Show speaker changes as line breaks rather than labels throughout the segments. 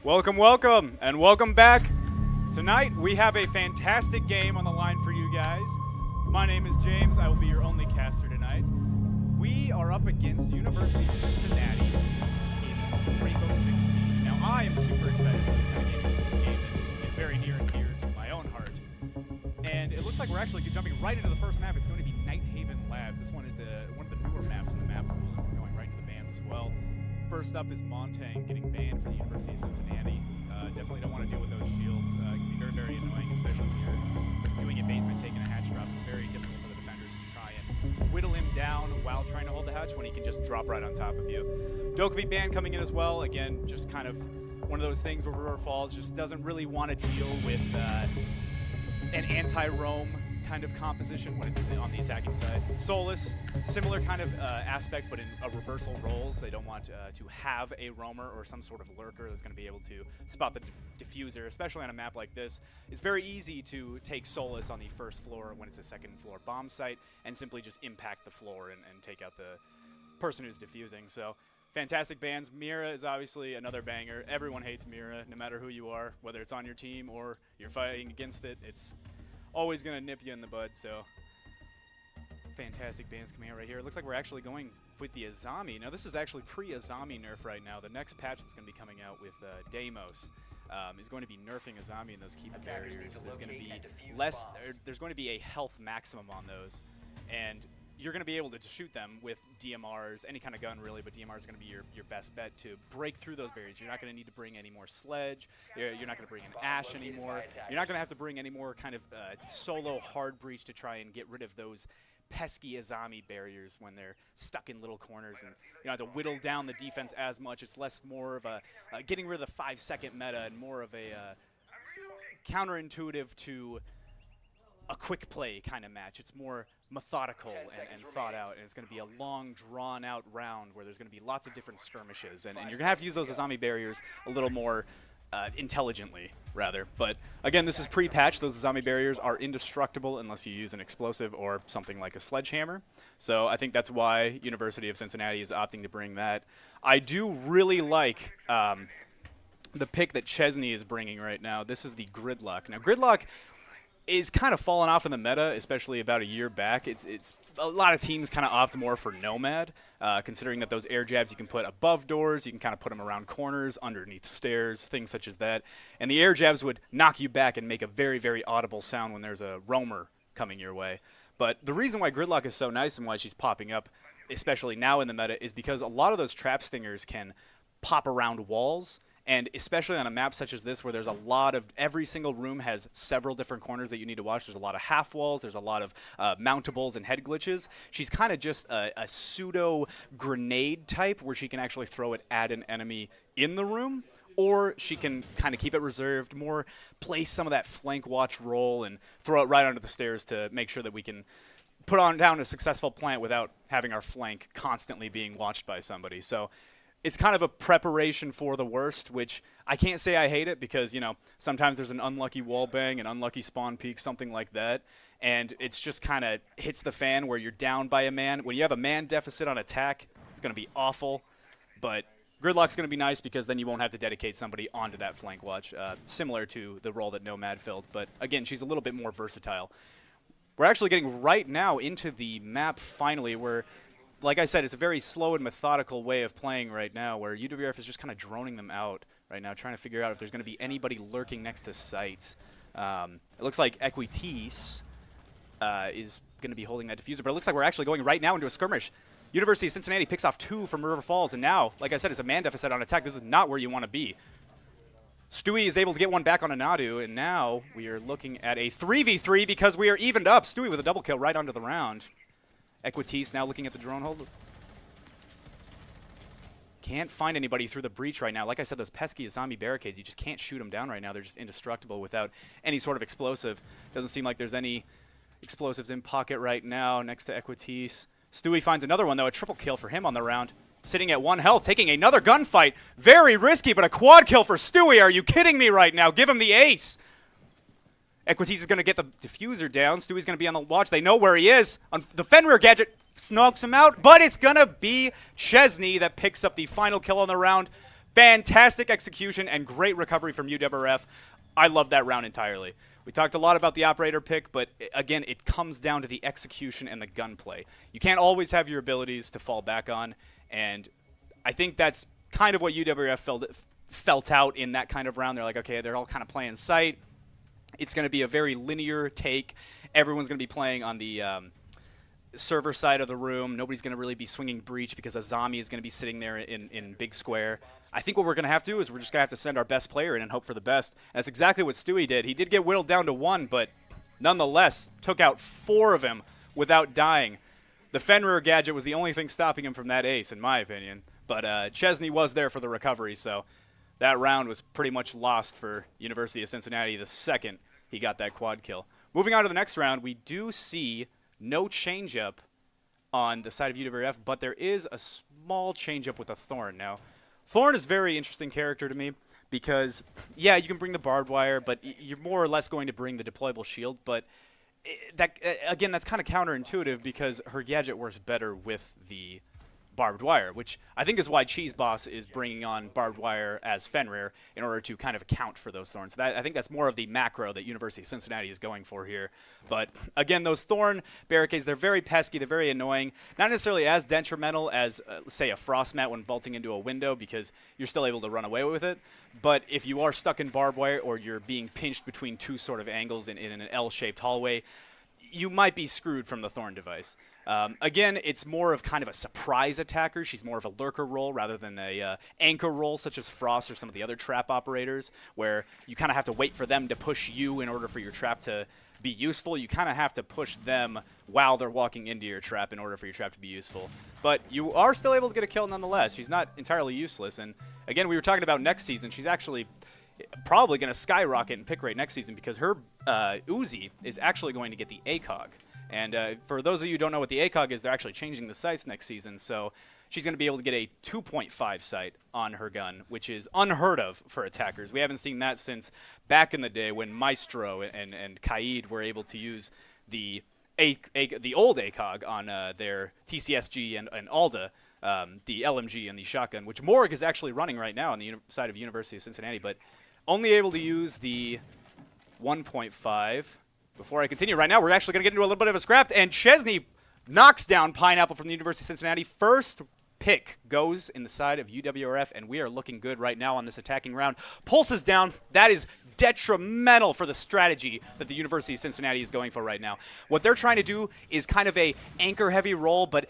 Welcome, welcome, and welcome back. Tonight, we have a fantastic game on the line for you guys. My name is James. I will be your only caster tonight. We are up against University of Cincinnati in Rainbow Six Siege. Now, I am super excited for this kind of game because this is a game that is very near and dear to my own heart. And it looks like we're actually jumping right into the first map. It's going to be Night Haven Labs. This one is one of the newer maps in the map. We're going right into the bans as well. First up is Montang getting banned for the University of Cincinnati. Definitely don't want to deal with those shields. It can be very, very annoying, especially when you're doing a basement, taking a hatch drop. It's very difficult for the defenders to try and whittle him down while trying to hold the hatch when he can just drop right on top of you. Dokkaebi ban coming in as well. Again, just kind of one of those things where River Falls just doesn't really want to deal with an anti-roam kind of composition when it's on the attacking side. Solus, similar kind of aspect, but in a reversal roles. They don't want to have a roamer or some sort of lurker that's going to be able to spot the diffuser, especially on a map like this. It's very easy to take Solus on the first floor when it's a second floor bomb site and simply just impact the floor and take out the person who's diffusing. So fantastic bans. Mira is obviously another banger. Everyone hates Mira, no matter who you are, whether it's on your team or you're fighting against it. It's always going to nip you in the bud, so fantastic bans coming out right here. It looks like we're actually going with the Azami. Now, this is actually pre-Azami nerf right now. The next patch that's going to be coming out with Deimos is going to be nerfing Azami and those keeper barriers. There's going to be there's going to be a health maximum on those, and you're going to be able to shoot them with DMRs, any kind of gun really, but DMRs are going to be your best bet to break through those barriers. You're not going to need to bring any more sledge. You're not going to bring an Ash anymore. You're not going to have to bring any more kind of solo hard breach to try and get rid of those pesky Azami barriers when they're stuck in little corners, and you don't have to whittle down the defense as much. It's less more of a getting rid of the 5-second meta and more of a counterintuitive to a quick play kind of match. It's more methodical and thought out, and it's going to be a long, drawn-out round where there's going to be lots of different skirmishes, and you're going to have to use those Azami barriers a little more intelligently, rather. But again, this is pre-patch. Those Azami barriers are indestructible unless you use an explosive or something like a sledgehammer. So I think that's why University of Cincinnati is opting to bring that. I do really like the pick that Chesney is bringing right now. This is the Gridlock. Now, Gridlock is kind of fallen off in the meta, especially about a year back. It's a lot of teams kind of opt more for Nomad, considering that those air jabs you can put above doors, you can kind of put them around corners, underneath stairs, things such as that. And the air jabs would knock you back and make a very, very audible sound when there's a roamer coming your way. But the reason why Gridlock is so nice and why she's popping up, especially now in the meta, is because a lot of those trap stingers can pop around walls. And especially on a map such as this, where there's a lot of, every single room has several different corners that you need to watch. There's a lot of half walls. There's a lot of mountables and head glitches. She's kind of just a pseudo grenade type where she can actually throw it at an enemy in the room, or she can kind of keep it reserved, more place some of that flank watch roll and throw it right under the stairs to make sure that we can put on down a successful plant without having our flank constantly being watched by somebody. So it's kind of a preparation for the worst, which I can't say I hate it because, you know, sometimes there's an unlucky wall bang, an unlucky spawn peak, something like that, and it's just kind of hits the fan where you're down by a man. When you have a man deficit on attack, it's going to be awful, but Gridlock's going to be nice because then you won't have to dedicate somebody onto that flank watch, similar to the role that Nomad filled, but again, she's a little bit more versatile. We're actually getting right now into the map finally where, like I said, it's a very slow and methodical way of playing right now where UWRF is just kind of droning them out right now, trying to figure out if there's going to be anybody lurking next to sites. It looks like Equitis is going to be holding that diffuser, but it looks like we're actually going right now into a skirmish. University of Cincinnati picks off 2 from River Falls, and now, like I said, it's a man deficit on attack. This is not where you want to be. Stewie is able to get one back on Anadu, and now we are looking at a 3v3 because we are evened up. Stewie with a double kill right onto the round. Equitis now looking at the drone hold. Can't find anybody through the breach right now. Like I said, those pesky zombie barricades, you just can't shoot them down right now. They're just indestructible without any sort of explosive. Doesn't seem like there's any explosives in pocket right now next to Equitis. Stewie finds another one, though, a triple kill for him on the round. Sitting at 1 health, taking another gunfight. Very risky, but a quad kill for Stewie. Are you kidding me right now? Give him the ace. Equitis is going to get the diffuser down. Stewie's going to be on the watch. They know where he is. The Fenrir gadget smokes him out, but it's going to be Chesney that picks up the final kill on the round. Fantastic execution and great recovery from UWRF. I love that round entirely. We talked a lot about the operator pick, but again, it comes down to the execution and the gunplay. You can't always have your abilities to fall back on, and I think that's kind of what UWRF felt out in that kind of round. They're like, okay, they're all kind of playing sight. It's going to be a very linear take. Everyone's going to be playing on the server side of the room. Nobody's going to really be swinging breach because Azami is going to be sitting there in big square. I think what we're going to have to do is we're just going to have to send our best player in and hope for the best. And that's exactly what Stewie did. He did get whittled down to 1, but nonetheless took out 4 of them without dying. The Fenrir gadget was the only thing stopping him from that ace, in my opinion. But Chesney was there for the recovery, so that round was pretty much lost for University of Cincinnati the second he got that quad kill. Moving on to the next round, we do see no changeup on the side of UWRF, but there is a small changeup with a Thorn. Now, Thorn is a very interesting character to me because, yeah, you can bring the barbed wire, but you're more or less going to bring the deployable shield. But again, that's kind of counterintuitive because her gadget works better with the barbed wire, which I think is why Cheese Boss is bringing on barbed wire as Fenrir in order to kind of account for those thorns. I think that's more of the macro that University of Cincinnati is going for here. But again, those thorn barricades, they're very pesky, they're very annoying. Not necessarily as detrimental as, say, a frost mat when vaulting into a window because you're still able to run away with it. But if you are stuck in barbed wire or you're being pinched between 2 sort of angles in an L-shaped hallway, you might be screwed from the Thorn device. Again, it's more of kind of a surprise attacker. She's more of a lurker role rather than a anchor role such as Frost or some of the other trap operators where you kind of have to wait for them to push you in order for your trap to be useful. You kind of have to push them while they're walking into your trap in order for your trap to be useful. But you are still able to get a kill nonetheless. She's not entirely useless. And again, we were talking about next season. She's actually probably going to skyrocket in pick rate next season because her Uzi is actually going to get the ACOG. And for those of you who don't know what the ACOG is, they're actually changing the sights next season. So she's going to be able to get a 2.5 sight on her gun, which is unheard of for attackers. We haven't seen that since back in the day when Maestro and Kaid were able to use the old ACOG on their TCSG and Alda, the LMG and the shotgun, which Morg is actually running right now on the side of University of Cincinnati, but only able to use the 1.5. Before I continue, right now we're actually going to get into a little bit of a scrap, and Chesney knocks down Pineapple from the University of Cincinnati. First pick goes in the side of UWRF, and we are looking good right now on this attacking round. Pulse is down. That is detrimental for the strategy that the University of Cincinnati is going for right now. What they're trying to do is kind of a anchor-heavy role, but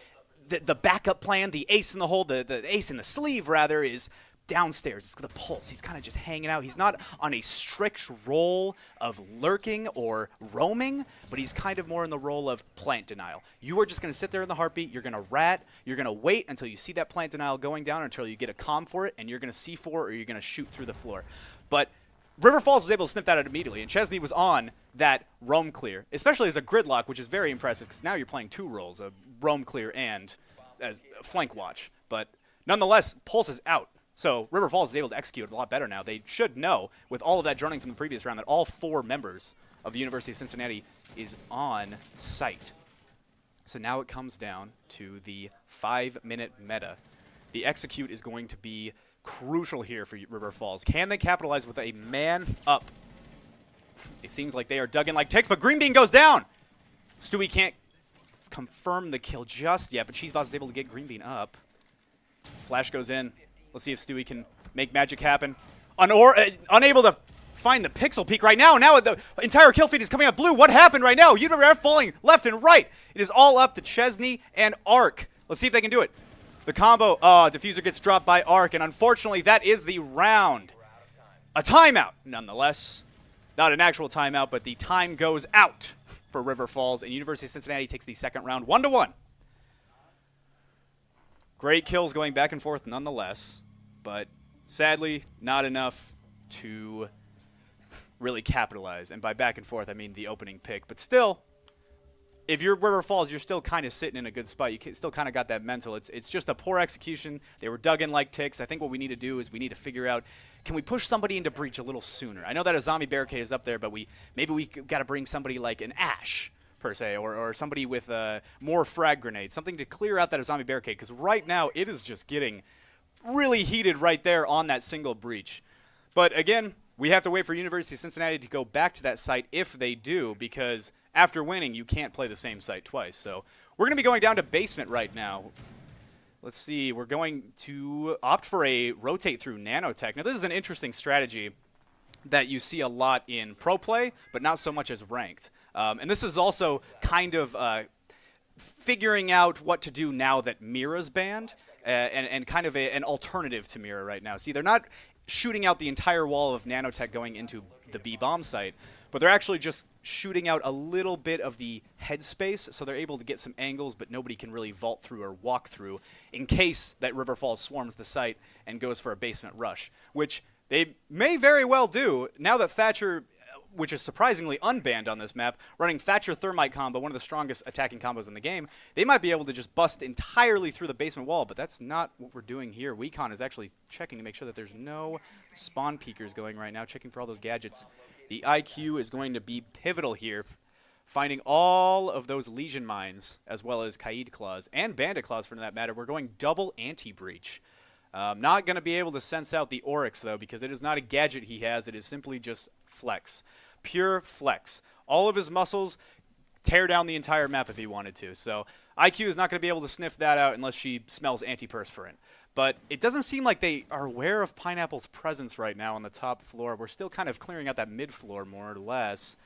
the backup plan, the ace in the hole, the ace in the sleeve, rather, is downstairs. It's the Pulse. He's kind of just hanging out. He's not on a strict role of lurking or roaming, but he's kind of more in the role of plant denial. You are just going to sit there in the heartbeat. You're going to rat. You're going to wait until you see that plant denial going down, until you get a comm for it, and you're going to C4 or you're going to shoot through the floor. But River Falls was able to sniff that out immediately, and Chesney was on that roam clear, especially as a gridlock, which is very impressive because now you're playing 2 roles, a roam clear and a flank watch. But nonetheless, Pulse is out. So River Falls is able to execute a lot better now. They should know, with all of that droning from the previous round, that all 4 members of the University of Cincinnati is on site. So now it comes down to the 5-minute meta. The execute is going to be crucial here for River Falls. Can they capitalize with a man up? It seems like they are dug in like ticks, but Green Bean goes down. Stewie can't confirm the kill just yet, but Cheeseboss is able to get Green Bean up. Flash goes in. Let's see if Stewie can make magic happen. Unable to find the pixel peak right now. Now the entire kill feed is coming up blue. What happened right now? UWRF falling left and right. It is all up to Chesney and Arc. Let's see if they can do it. The combo, diffuser gets dropped by Arc, and unfortunately that is the round. A timeout, nonetheless. Not an actual timeout, but the time goes out for River Falls, and University of Cincinnati takes the second round 1-1. Great kills going back and forth nonetheless, but sadly not enough to really capitalize. And by back and forth, I mean the opening pick. But still, if you're River Falls, you're still kind of sitting in a good spot. You still kind of got that mental. It's just a poor execution. They were dug in like ticks. I think what we need to do is we need to figure out, can we push somebody into breach a little sooner? I know that a zombie barricade is up there, but maybe we got to bring somebody like an Ash, per se, or somebody with more frag grenades, something to clear out that zombie barricade, because right now it is just getting really heated right there on that single breach. But again, we have to wait for University of Cincinnati to go back to that site if they do, because after winning, you can't play the same site twice. So we're going to be going down to basement right now. Let's see. We're going to opt for a rotate through nanotech. Now, this is an interesting strategy that you see a lot in pro play, but not so much as ranked. And this is also kind of figuring out what to do now that Mira's banned, and kind of an alternative to Mira right now. See, they're not shooting out the entire wall of nanotech going into the B-bomb site, but they're actually just shooting out a little bit of the headspace, so they're able to get some angles, but nobody can really vault through or walk through in case that River Falls swarms the site and goes for a basement rush, which they may very well do now that Thatcher, which is surprisingly unbanned on this map, running Thatcher Thermite combo, one of the strongest attacking combos in the game, they might be able to just bust entirely through the basement wall, but that's not what we're doing here. WeCon is actually checking to make sure that there's no spawn peekers going right now, checking for all those gadgets. The IQ is going to be pivotal here, finding all of those Legion Mines, as well as Kaid Claws, and Bandit Claws for that matter. We're going double anti-breach. Not going to be able to sense out the Oryx, though, because it is not a gadget he has. It is simply just flex. Pure flex. All of his muscles tear down the entire map if he wanted to. So IQ is not going to be able to sniff that out unless she smells antiperspirant. But it doesn't seem like they are aware of Pineapple's presence right now on the top floor. We're still kind of clearing out that mid-floor, more or less.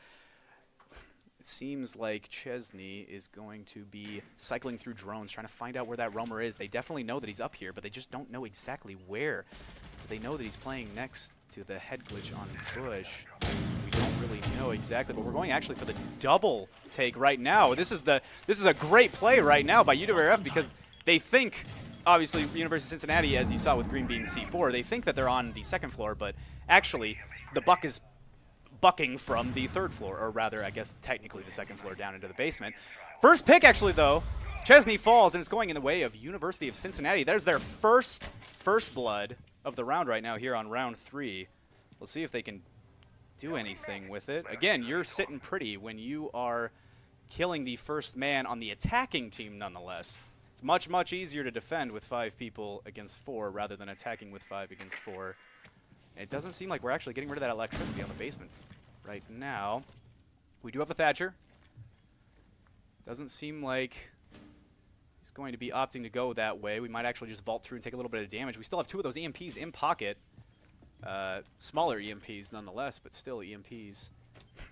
It seems like Chesney is going to be cycling through drones, trying to find out where that roamer is. They definitely know that he's up here, but they just don't know exactly where. Do they know that he's playing next to the head glitch on Bush? We don't really know exactly, but we're going actually for the double take right now. This is a great play right now by UWRF because they think, obviously, University of Cincinnati, as you saw with Green Bean C4, they think that they're on the second floor, but actually the buck is bucking from the third floor, or rather, I guess, technically the second floor down into the basement. First pick, actually, though, Chesney falls, and it's going in the way of University of Cincinnati. There's their first blood of the round right now here on round 3. Let's see if they can do anything with it. Again, you're sitting pretty when you are killing the first man on the attacking team, nonetheless. It's much, much easier to defend with 5 people against 4 rather than attacking with 5 against 4. And it doesn't seem like we're actually getting rid of that electricity on the basement right now. We do have a Thatcher. Doesn't seem like he's going to be opting to go that way. We might actually just vault through and take a little bit of damage. We still have 2 of those EMPs in pocket. Smaller EMPs nonetheless, but still EMPs.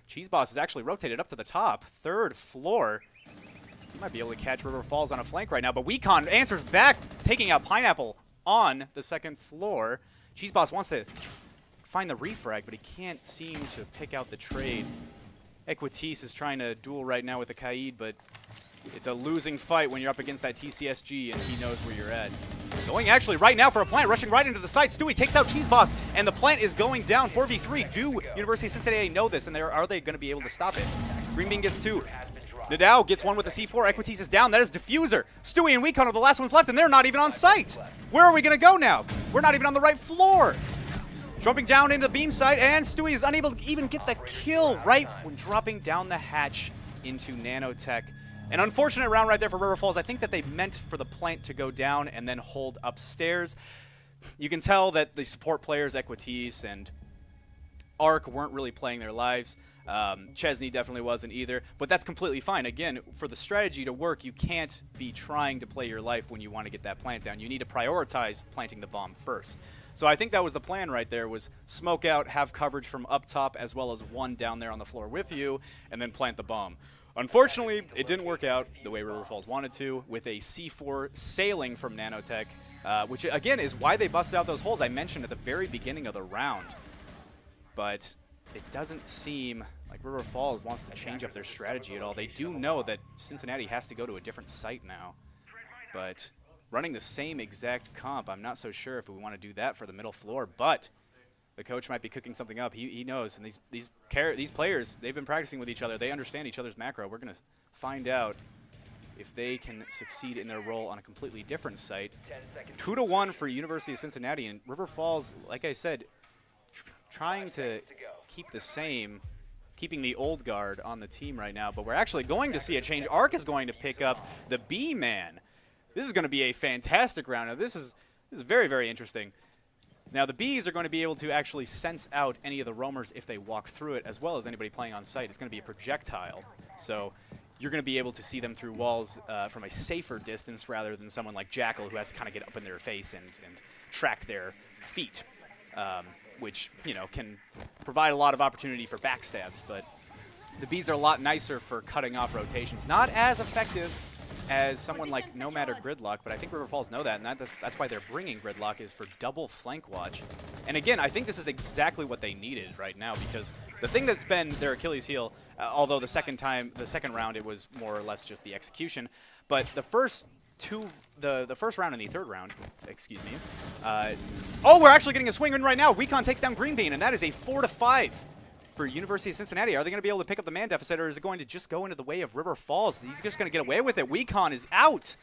Cheese Boss is actually rotated up to the top. 3rd floor. He might be able to catch River Falls on a flank right now, but WeCon answers back, taking out Pineapple on the 2nd floor. Cheese Boss wants to find the refrag, but he can't seem to pick out the trade. Equitis is trying to duel right now with the Kaid, but it's a losing fight when you're up against that TCSG and he knows where you're at. Going actually right now for a plant, rushing right into the site. Stewie takes out Cheese Boss, and the plant is going down 4v3. Do University of Cincinnati know this, and are they going to be able to stop it? Green Bean gets 2. Nadao gets 1 with the C4. Equitis is down. That is Diffuser. Stewie and WeCon are the last ones left, and they're not even on site. Where are we going to go now? We're not even on the right floor. Jumping down into the beam site, and Stewie is unable to even get the kill right when dropping down the hatch into Nanotech. An unfortunate round right there for River Falls. I think that they meant for the plant to go down and then hold upstairs. You can tell that the support players, Equitis and Arc, weren't really playing their lives. Chesney definitely wasn't either, but that's completely fine. Again, for the strategy to work, you can't be trying to play your life when you want to get that plant down. You need to prioritize planting the bomb first. So I think that was the plan right there, was smoke out, have coverage from up top, as well as 1 down there on the floor with you, and then plant the bomb. Unfortunately, it didn't work out the way River Falls wanted to, with a C4 sailing from Nanotech, which, again, is why they busted out those holes I mentioned at the very beginning of the round. But it doesn't seem like River Falls wants to change up their strategy at all. They do know that Cincinnati has to go to a different site now. But running the same exact comp, I'm not so sure if we want to do that for the middle floor. But the coach might be cooking something up. He knows. And these players, they've been practicing with each other. They understand each other's macro. We're going to find out if they can succeed in their role on a completely different site. 2-1 for University of Cincinnati. And River Falls, like I said, trying to keep the same, keeping the old guard on the team right now, but we're actually going to see a change. Arc is going to pick up the B-Man. This is going to be a fantastic round. Now, this is This is very, very interesting. Now, the bees are going to be able to actually sense out any of the roamers if they walk through it, as well as anybody playing on site. It's going to be a projectile. So you're going to be able to see them through walls from a safer distance rather than someone like Jackal who has to kind of get up in their face and track their feet, which, you know, can provide a lot of opportunity for backstabs. But the bees are a lot nicer for cutting off rotations. Not as effective as someone like Nomad or Gridlock, but I think River Falls know that, and that's why they're bringing Gridlock, is for double flank watch. And again, I think this is exactly what they needed right now, because the thing that's been their Achilles heel, although the second round it was more or less just the execution, but the first the first round and the third round, excuse me. Oh, we're actually getting a swing in right now. Wecon takes down Green Bean, and that is a 4-5. For University of Cincinnati. Are they going to be able to pick up the man deficit, or is it going to just go into the way of River Falls? He's just going to get away with it. Wecon is out.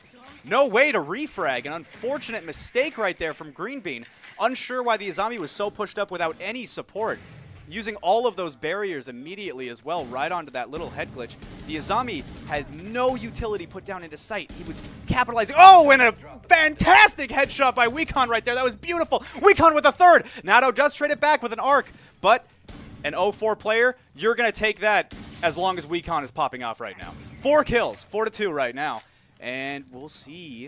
No way to refrag. An unfortunate mistake right there from Green Bean. Unsure why the Azami was so pushed up without any support. Using all of those barriers immediately as well, right onto that little head glitch. The Azami had no utility put down into sight. He was capitalizing. Oh, and a fantastic headshot by Wecon right there. That was beautiful. Wecon with a third. Nato does trade it back with an arc, but an 0-4 player, you're going to take that as long as Wecon is popping off right now. 4 kills, 4-2 right now. And we'll see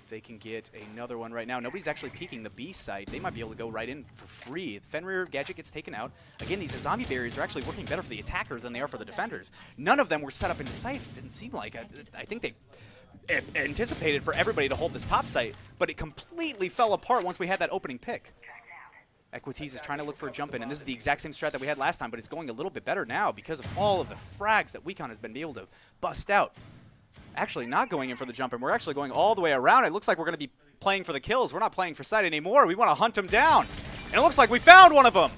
if they can get another one right now. Nobody's actually peeking the B site. They might be able to go right in for free. The Fenrir gadget gets taken out. Again, these zombie barriers are actually working better for the attackers than they are for the defenders. None of them were set up into sight. It didn't seem like. I think they anticipated for everybody to hold this top site, but it completely fell apart once we had that opening pick. Equities is trying to look for a jump in, and this is the exact same strat that we had last time, but it's going a little bit better now because of all of the frags that Wecon has been able to bust out. Actually not going in for the jump in. We're actually going all the way around. It looks like we're going to be playing for the kills. We're not playing for sight anymore. We want to hunt them down. And it looks like we found one of them.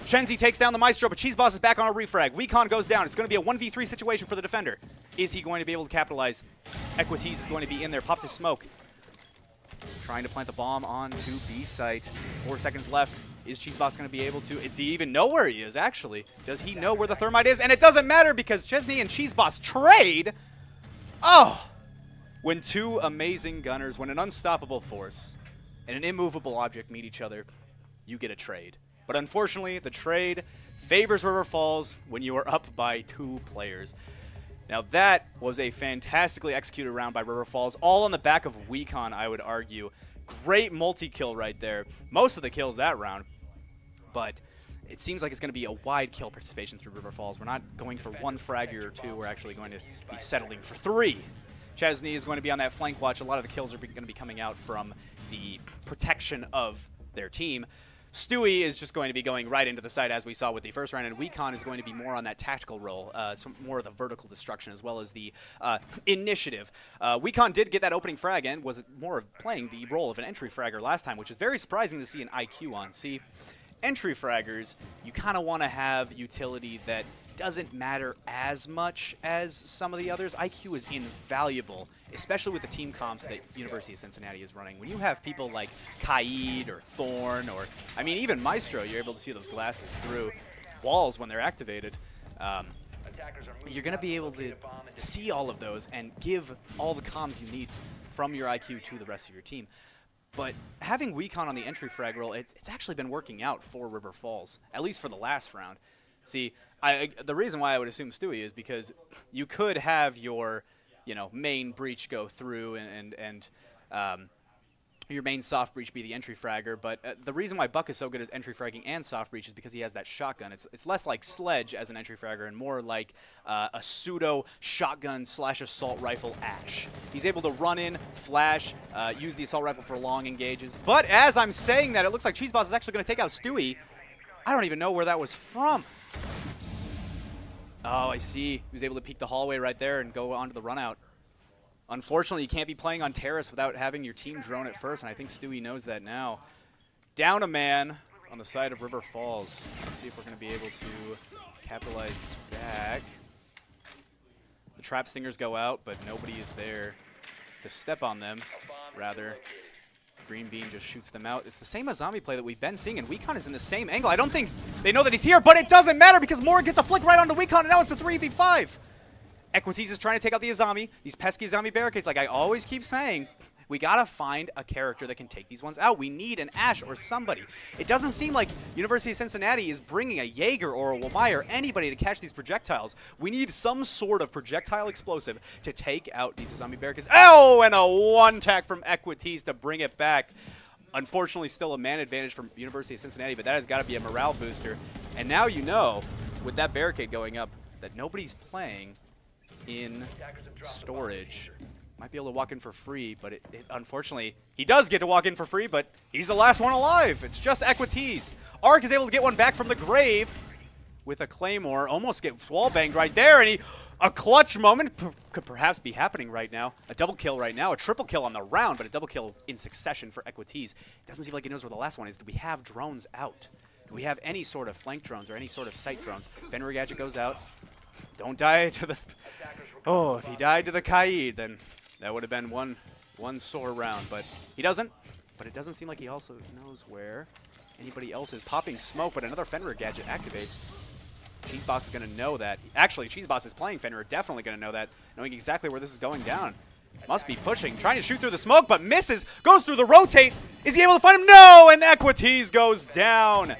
Chenzi takes down the Maestro, but Cheese Boss is back on a refrag. Wecon goes down. It's going to be a 1v3 situation for the defender. Is he going to be able to capitalize? Equities is going to be in there. Pops his smoke. Trying to plant the bomb onto B site. 4 seconds left. Is Cheese Boss going to be able to? Does he even know where he is, actually? Does he know where the thermite is? And it doesn't matter because Chesney and Cheese Boss trade. Oh! When two amazing gunners, when an unstoppable force and an immovable object meet each other, you get a trade. But unfortunately, the trade favors River Falls when you are up by 2 players. Now that was a fantastically executed round by River Falls, all on the back of Wecon, I would argue. Great multi-kill right there. Most of the kills that round, but it seems like it's going to be a wide kill participation through River Falls. We're not going for 1 fragger or 2. We're actually going to be settling for 3. Chesney is going to be on that flank watch. A lot of the kills are going to be coming out from the protection of their team. Stewie is just going to be going right into the site as we saw with the first round, and Wecon is going to be more on that tactical role, some more of the vertical destruction as well as the initiative. Wecon did get that opening frag and was more of playing the role of an entry fragger last time, which is very surprising to see an IQ on. See, entry fraggers, you kind of want to have utility that doesn't matter as much as some of the others. IQ is invaluable, especially with the team comps that University of Cincinnati is running. When you have people like Kaid or Thorn, or, I mean, even Maestro, you're able to see those glasses through walls when they're activated. You're going to be able to see all of those and give all the comms you need from your IQ to the rest of your team. But having Wecon on the entry frag role, it's actually been working out for River Falls, at least for the last round. See, the reason why I would assume Stewie is because you could have your, main breach go through and your main soft breach be the entry fragger. But the reason why Buck is so good at entry fragging and soft breach is because he has that shotgun. It's less like Sledge as an entry fragger and more like a pseudo shotgun / assault rifle Ash. He's able to run in, flash, use the assault rifle for long engages. But as I'm saying that, it looks like Cheese Boss is actually going to take out Stewie. I don't even know where that was from. Oh, I see. He was able to peek the hallway right there and go onto the run out. Unfortunately, you can't be playing on Terrace without having your team drone at first, and I think Stewie knows that now. Down a man on the side of River Falls. Let's see if we're going to be able to capitalize back. The trap stingers go out, but nobody is there to step on them, rather. Green Bean just shoots them out. It's the same as zombie play that we've been seeing, and Wecon is in the same angle. I don't think they know that he's here, but it doesn't matter because Morgan gets a flick right onto Wecon, and now it's a 3v5. Equities is trying to take out the Azami. These pesky zombie barricades, like I always keep saying, We got to find a character that can take these ones out. We need an Ashe or somebody. It doesn't seem like University of Cincinnati is bringing a Jaeger or a Wamai or anybody to catch these projectiles. We need some sort of projectile explosive to take out these zombie barricades. Oh, and a one-tack from Equities to bring it back. Unfortunately, still a man advantage from University of Cincinnati, but that has got to be a morale booster. And now you know, with that barricade going up, that nobody's playing in storage. Might be able to walk in for free, but unfortunately, he does get to walk in for free, but he's the last one alive. It's just Equities. Arc is able to get one back from the grave with a Claymore. Almost gets wall banged right there, and a clutch moment could perhaps be happening right now. A double kill right now, a triple kill on the round, but a double kill in succession for Equities. It doesn't seem like he knows where the last one is. Do we have drones out? Do we have any sort of flank drones or any sort of sight drones? Fenrir Gadget goes out. Don't die to the... Oh, if he died to the Kaid, then that would have been one sore round, but he doesn't. But it doesn't seem like he also knows where anybody else is. Popping smoke, but another Fenrir Gadget activates. Cheese Boss is going to know that. Actually, Cheese Boss is playing Fenrir, definitely going to know that, knowing exactly where this is going down. Must be pushing, trying to shoot through the smoke, but misses, goes through the rotate. Is he able to find him? No, and Equities goes down.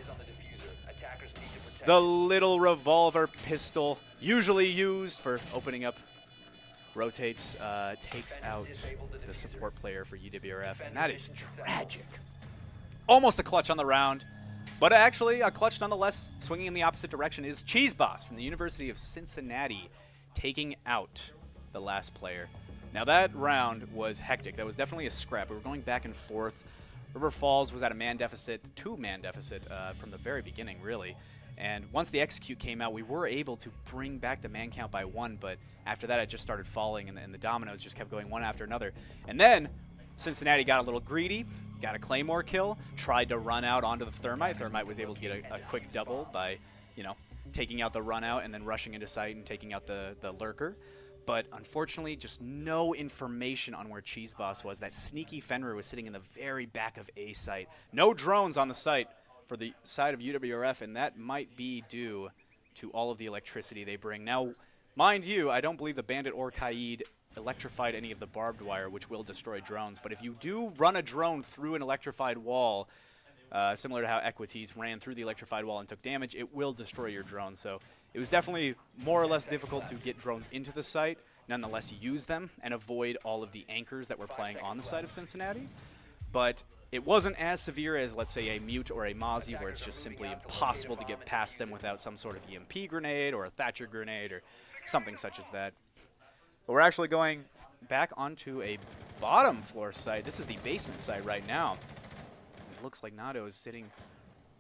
The little revolver pistol, usually used for opening up rotates, takes out the support player for UWRF, and that is tragic. Almost a clutch on the round. But actually, a clutch nonetheless, swinging in the opposite direction, is Cheese Boss from the University of Cincinnati, taking out the last player. Now that round was hectic. That was definitely a scrap. We were going back and forth. River Falls was at a man deficit, two-man deficit from the very beginning, really. And once the execute came out, we were able to bring back the man count by one, but after that it just started falling, and the dominoes just kept going one after another. And then Cincinnati got a little greedy, got a Claymore kill, tried to run out onto the Thermite. Thermite was able to get a quick double by, you know, taking out the run out and then rushing into sight and taking out the Lurker. But unfortunately, just no information on where Cheese Boss was. That sneaky Fenrir was sitting in the very back of A site. No drones on the site for the side of UWRF, and that might be due to all of the electricity they bring. Now, mind you, I don't believe the Bandit or Kaid electrified any of the barbed wire, which will destroy drones. But if you do run a drone through an electrified wall, similar to how Equities ran through the electrified wall and took damage, it will destroy your drone. So it was definitely more or less difficult to get drones into the site, nonetheless use them, and avoid all of the anchors that were playing on the side of Cincinnati. But it wasn't as severe as, let's say, a Mute or a Mozzie, where it's just simply impossible to get past them without some sort of EMP grenade or a Thatcher grenade or something such as that. But we're actually going back onto a bottom floor site. This is the basement site right now. It looks like Nato is sitting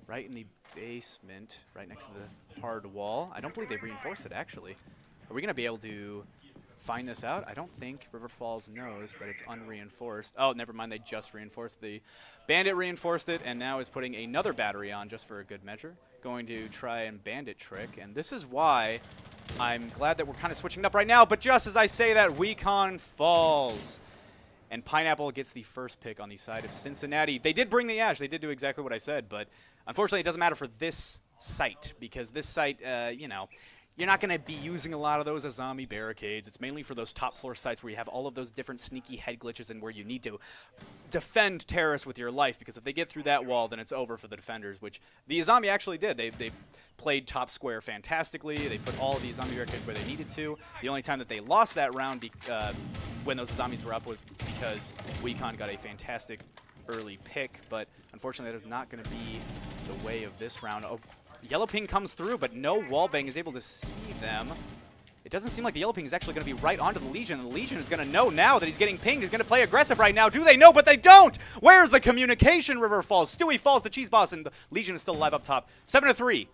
right in the basement, right next to the hard wall. I don't believe they reinforced it, actually. Are we going to be able to find this out? I don't think River Falls knows that it's unreinforced. Oh, never mind. They just reinforced. The Bandit reinforced it and now is putting another battery on just for a good measure. Going to try and Bandit trick. And this is why I'm glad that we're kind of switching it up right now. But just as I say that, Wecon falls. And Pineapple gets the first pick on the side of Cincinnati. They did bring the Ashe. They did do exactly what I said. But unfortunately, it doesn't matter for this site. Because this site, you know, you're not going to be using a lot of those as zombie barricades. It's mainly for those top floor sites where you have all of those different sneaky head glitches and where you need to defend terrorists with your life, because if they get through that wall, then it's over for the defenders, which the zombie actually did. They played top square fantastically. They put all of these zombie barricades where they needed to. The only time that they lost that round when those zombies were up was because Wecon got a fantastic early pick, but unfortunately that is not going to be the way of this round. Oh, Yellow Ping comes through, but no wallbang is able to see them. It doesn't seem like the Yellow Ping is actually going to be right onto the Legion, and the Legion is going to know now that he's getting pinged. He's going to play aggressive right now. Do they know? But they don't! Where's the communication? River Falls. Stewie falls to Cheese Boss, and the Legion is still alive up top. 7-3.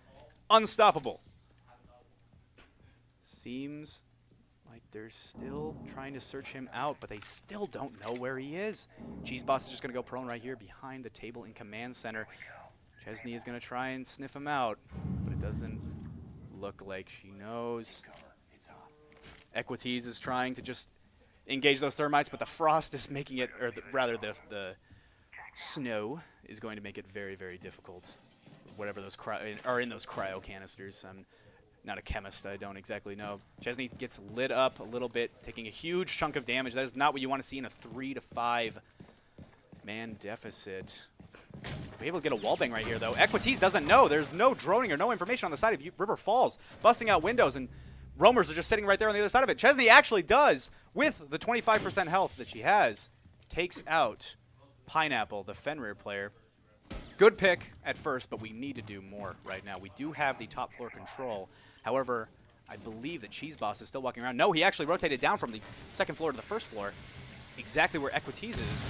Unstoppable. Seems like they're still trying to search him out, but they still don't know where he is. Cheese Boss is just going to go prone right here behind the table in Command Center. Chesney is going to try and sniff him out, but it doesn't look like she knows. Equities is trying to just engage those thermites, but the frost is making it, or rather the snow is going to make it very, very difficult. Whatever those are in those cryo canisters. not a chemist, I don't exactly know. Chesney gets lit up a little bit, taking a huge chunk of damage. That is not what you want to see in a 3 to 5 man deficit. We're able to get a wallbang right here, though. Equities doesn't know. There's no droning or no information on the side of River Falls, busting out windows, and roamers are just sitting right there on the other side of it. Chesney actually does, with the 25% health that she has, takes out Pineapple, the Fenrir player. Good pick at first, but we need to do more right now. We do have the top floor control. However, I believe that Cheese Boss is still walking around. No, he actually rotated down from the second floor to the first floor, exactly where Equities is.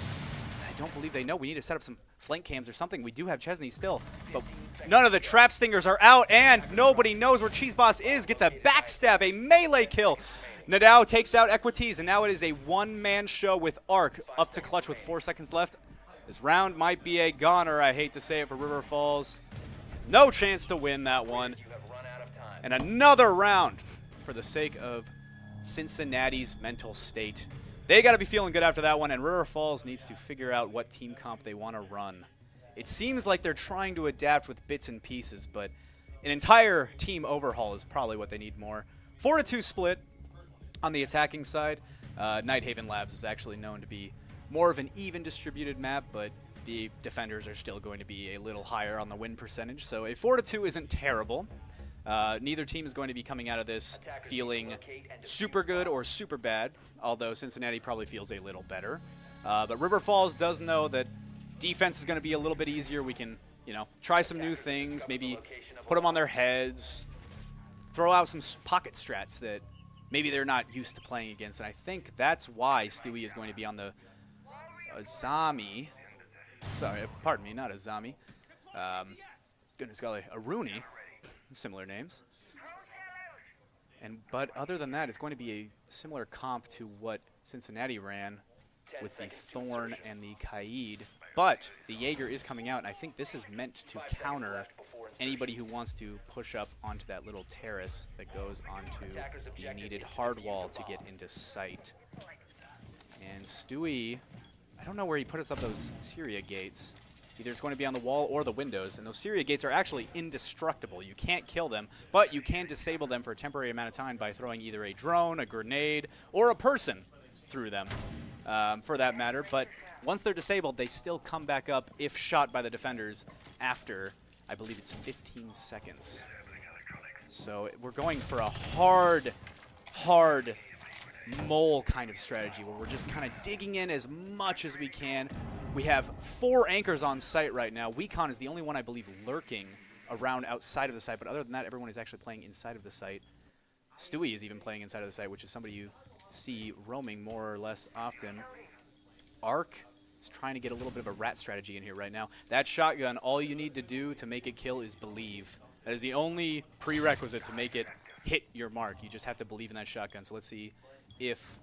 I don't believe they know. We need to set up some flank cams or something. We do have Chesney still, but none of the trap stingers are out, and nobody knows where Cheese Boss is. Gets a backstab, a melee kill. Nadao takes out Equities, and now it is a one-man show with Arc up to clutch with 4 seconds left. This round might be a goner, I hate to say it, for River Falls. No chance to win that one. And another round for the sake of Cincinnati's mental state. They got to be feeling good after that one, and River Falls needs to figure out what team comp they want to run. It seems like they're trying to adapt with bits and pieces, but an entire team overhaul is probably what they need more. 4-2 split on the attacking side. Nighthaven Labs is actually known to be more of an even distributed map, but the defenders are still going to be a little higher on the win percentage. So a 4-2 isn't terrible. Neither team is going to be coming out of this feeling super good or super bad, although Cincinnati probably feels a little better. But River Falls does know that defense is going to be a little bit easier. We can, try some new things, maybe put them on their heads, throw out some pocket strats that maybe they're not used to playing against. And I think that's why Stewie is going to be on the Azami. Sorry, pardon me, not Azami. Goodness golly, Aruni. Similar names. But other than that, it's going to be a similar comp to what Cincinnati ran with the Thorn and the Kaid. But the Jaeger is coming out, and I think this is meant to counter anybody who wants to push up onto that little terrace that goes onto the needed hard wall to get into sight. And Stewie, I don't know where he put us up those Syria gates. Either it's going to be on the wall or the windows, and those Syria gates are actually indestructible. You can't kill them, but you can disable them for a temporary amount of time by throwing either a drone, a grenade, or a person through them, for that matter. But once they're disabled, they still come back up if shot by the defenders after, I believe it's 15 seconds. So we're going for a hard mole kind of strategy where we're just kind of digging in as much as we can. We have 4 anchors on site right now. Weecon is the only one, I believe, lurking around outside of the site, but other than that, everyone is actually playing inside of the site. Stewie is even playing inside of the site, which is somebody you see roaming more or less often. Arc is trying to get a little bit of a rat strategy in here right now. That shotgun, all you need to do to make it kill is believe. That is the only prerequisite to make it hit your mark. You just have to believe in that shotgun. So let's see if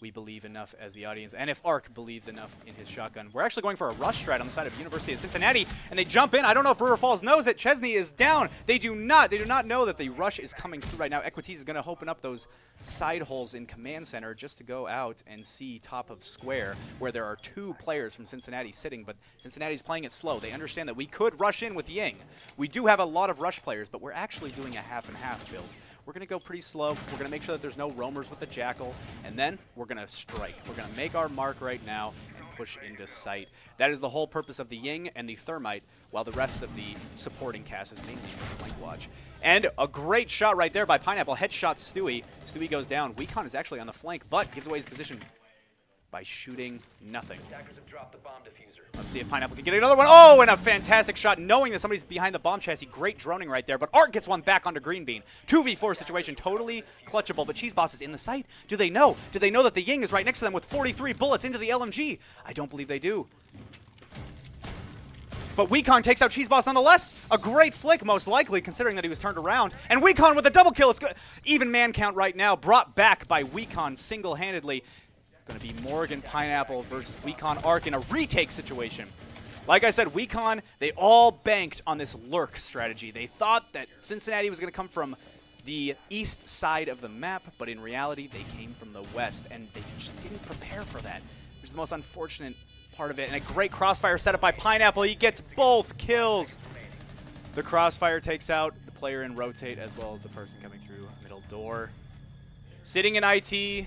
we believe enough as the audience, and if Arc believes enough in his shotgun. We're actually going for a rush strat on the side of University of Cincinnati, and they jump in. I don't know if River Falls knows it. Chesney is down. They do not know that the rush is coming through right now. Equities is going to open up those side holes in Command Center just to go out and see top of square, where there are 2 players from Cincinnati sitting, but Cincinnati's playing it slow. They understand that we could rush in with Ying. We do have a lot of rush players, but we're actually doing a half-and-half build. We're going to go pretty slow. We're going to make sure that there's no roamers with the Jackal, and then we're going to strike. We're going to make our mark right now and push into sight. That is the whole purpose of the Ying and the Thermite, while the rest of the supporting cast is mainly for flank watch. And a great shot right there by Pineapple. Headshot Stewie. Stewie goes down. Weecon is actually on the flank, but gives away his position by shooting nothing. Let's see if Pineapple can get another one. Oh, and a fantastic shot, knowing that somebody's behind the bomb chassis. Great droning right there, but Art gets one back onto Green Bean. 2v4 situation, totally clutchable, but Cheese Boss is in the sight. Do they know? Do they know that the Ying is right next to them with 43 bullets into the LMG? I don't believe they do. But Weecon takes out Cheese Boss nonetheless. A great flick, most likely, considering that he was turned around. And Weecon with a double kill. It's good. Even man count right now, brought back by Weecon single-handedly. Going to be Morgan Pineapple versus Weecon Arc in a retake situation. Like I said, Weecon, they all banked on this lurk strategy. They thought that Cincinnati was going to come from the east side of the map, but in reality, they came from the west, and they just didn't prepare for that. Which is the most unfortunate part of it. And a great crossfire set up by Pineapple. He gets both kills. The crossfire takes out the player in rotate as well as the person coming through middle door. Sitting in IT.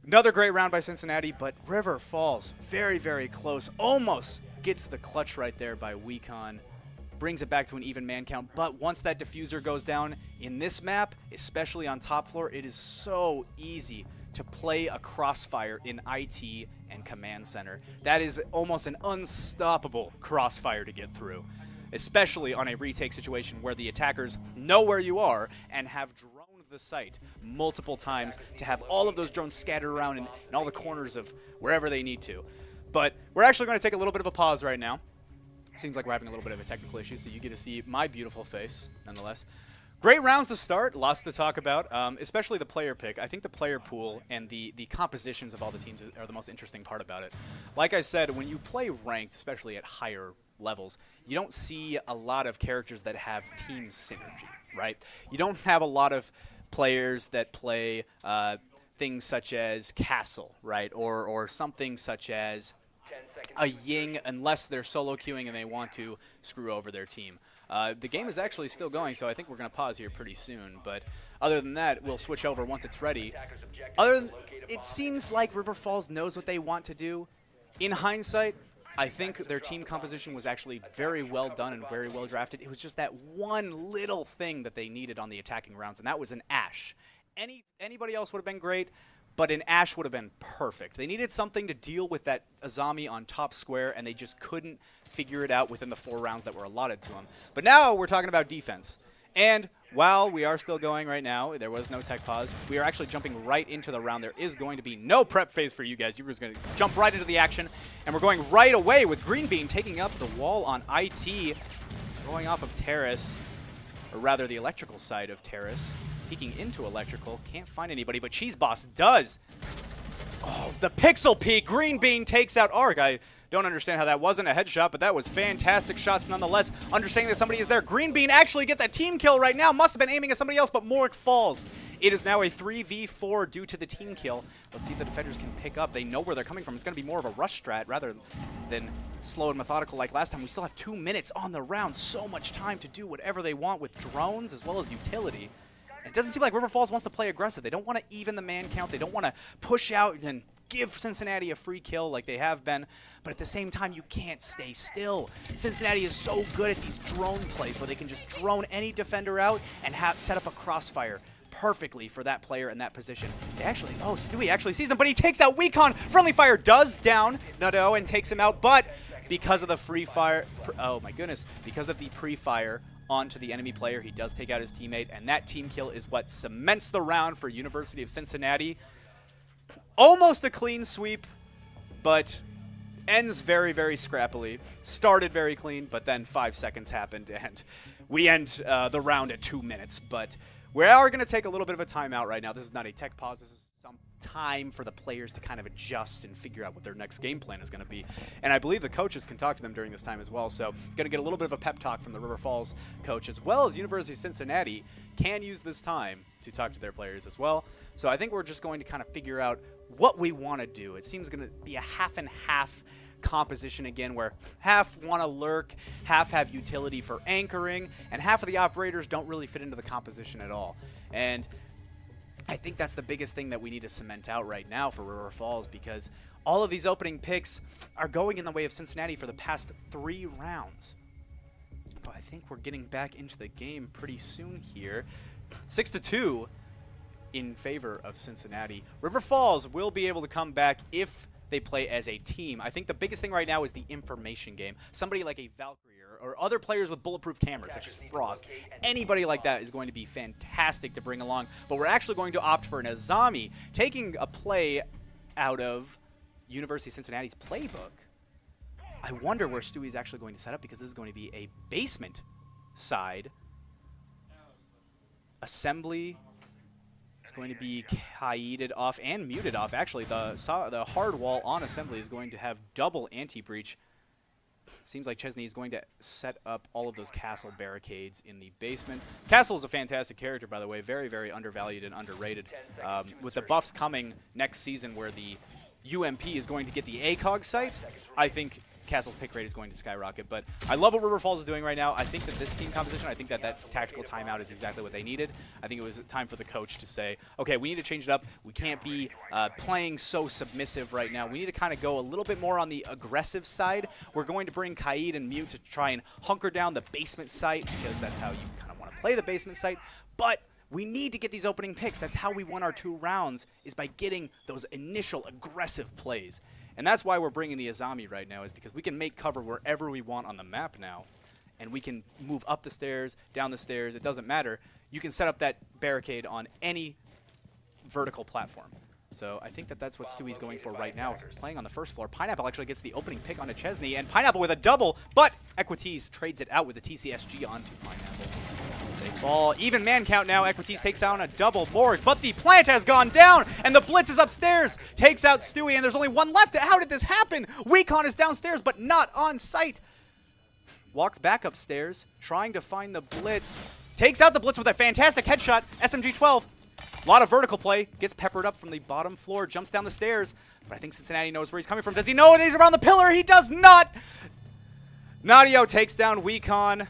Another great round by Cincinnati, but River Falls, very, very close. Almost gets the clutch right there by Wecon. Brings it back to an even man count, but once that diffuser goes down in this map, especially on top floor, it is so easy to play a crossfire in IT and command center. That is almost an unstoppable crossfire to get through, especially on a retake situation where the attackers know where you are and have droned the site multiple times to have all of those drones scattered around in all the corners of wherever they need to. But we're actually going to take a little bit of a pause right now. Seems like we're having a little bit of a technical issue, so you get to see my beautiful face, nonetheless. Great rounds to start, lots to talk about, especially the player pick. I think the player pool and the compositions of all the teams are the most interesting part about it. Like I said, when you play ranked, especially at higher levels, you don't see a lot of characters that have team synergy, right? You don't have a lot of players that play things such as Castle, right? Or something such as a Ying, unless they're solo queuing and they want to screw over their team. The game is actually still going, so I think we're going to pause here pretty soon. But other than that, we'll switch over once it's ready. It seems like River Falls knows what they want to do. In hindsight, I think their team composition was actually very well done and very well drafted. It was just that one little thing that they needed on the attacking rounds, and that was an Ashe. Anybody else would have been great, but an Ashe would have been perfect. They needed something to deal with that Azami on top square, and they just couldn't figure it out within the 4 rounds that were allotted to them. But now we're talking about defense. And while we are still going right now, there was no tech pause. We are actually jumping right into the round. There is going to be no prep phase for you guys. You're just going to jump right into the action. And we're going right away with Green Bean taking up the wall on IT, going off of Terrace, or rather the electrical side of Terrace. Peeking into electrical, can't find anybody, but Cheese Boss does. Oh, the pixel peek. Green Bean takes out Arc. I don't understand how that wasn't a headshot, but that was fantastic shots nonetheless. Understanding that somebody is there. Green Bean actually gets a team kill right now. Must have been aiming at somebody else, but Morik falls. It is now a 3v4 due to the team kill. Let's see if the defenders can pick up. They know where they're coming from. It's going to be more of a rush strat rather than slow and methodical like last time. We still have 2 minutes on the round. So much time to do whatever they want with drones as well as utility. It doesn't seem like River Falls wants to play aggressive. They don't want to even the man count. They don't want to push out and give Cincinnati a free kill like they have been. But at the same time, you can't stay still. Cincinnati is so good at these drone plays where they can just drone any defender out and set up a crossfire perfectly for that player in that position. They actually, oh, Stewie actually sees them, but he takes out Wecon. Friendly Fire does down Nado and takes him out, but because of the free fire, oh my goodness, because of the pre-fire onto the enemy player, he does take out his teammate, and that team kill is what cements the round for University of Cincinnati. Almost a clean sweep, but ends very, very scrappily. Started very clean, but then 5 seconds happened, and we end the round at 2 minutes. But we are going to take a little bit of a timeout right now. This is not a tech pause. This is some time for the players to kind of adjust and figure out what their next game plan is going to be. And I believe the coaches can talk to them during this time as well. So going to get a little bit of a pep talk from the River Falls coach, as well as University of Cincinnati can use this time to talk to their players as well. So I think we're just going to kind of figure out what we want to do. It seems going to be a half and half composition again, where half want to lurk, half have utility for anchoring, and half of the operators don't really fit into the composition at all. And I think that's the biggest thing that we need to cement out right now for River Falls, because all of these opening picks are going in the way of Cincinnati for the past 3 rounds. But I think we're getting back into the game pretty soon here. 6-2 in favor of Cincinnati. River Falls will be able to come back if they play as a team. I think the biggest thing right now is the information game. Somebody like a Valkyrie or other players with bulletproof cameras such as Frost. Anybody like that is going to be fantastic to bring along. But we're actually going to opt for an Azami, taking a play out of University of Cincinnati's playbook. I wonder where Stewie's actually going to set up, because this is going to be a basement side. Assembly is going to be kai'd off and muted off. Actually, the hard wall on Assembly is going to have double anti-breach. Seems like Chesney is going to set up all of those Castle barricades in the basement. Castle is a fantastic character, by the way. Very, very undervalued and underrated. With the buffs coming next season where the UMP is going to get the ACOG site, I think Castle's pick rate is going to skyrocket. But I love what River Falls is doing right now. I think that this team composition, I think that that tactical timeout is exactly what they needed. I think it was time for the coach to say, okay, we need to change it up. We can't be playing so submissive right now. We need to kind of go a little bit more on the aggressive side. We're going to bring Kaid and Mute to try and hunker down the basement site because that's how you kind of want to play the basement site. But we need to get these opening picks. That's how we won our 2 rounds, is by getting those initial aggressive plays. And that's why we're bringing the Azami right now, is because we can make cover wherever we want on the map now. And we can move up the stairs, down the stairs. It doesn't matter. You can set up that barricade on any vertical platform. So I think that that's what Stewie's going for right now, playing on the first floor. Pineapple actually gets the opening pick onto Chesney, and Pineapple with a double, but Equities trades it out with the TCSG onto Pineapple. They fall. Even man count now. Equities takes down a double Morg, but the plant has gone down, and the Blitz is upstairs. Takes out Stewie, and there's only one left. How did this happen? Weecon is downstairs, but not on site. Walks back upstairs, trying to find the Blitz. Takes out the Blitz with a fantastic headshot. SMG-12. A lot of vertical play. Gets peppered up from the bottom floor. Jumps down the stairs. But I think Cincinnati knows where he's coming from. Does he know that he's around the pillar? He does not. Nadio takes down Weecon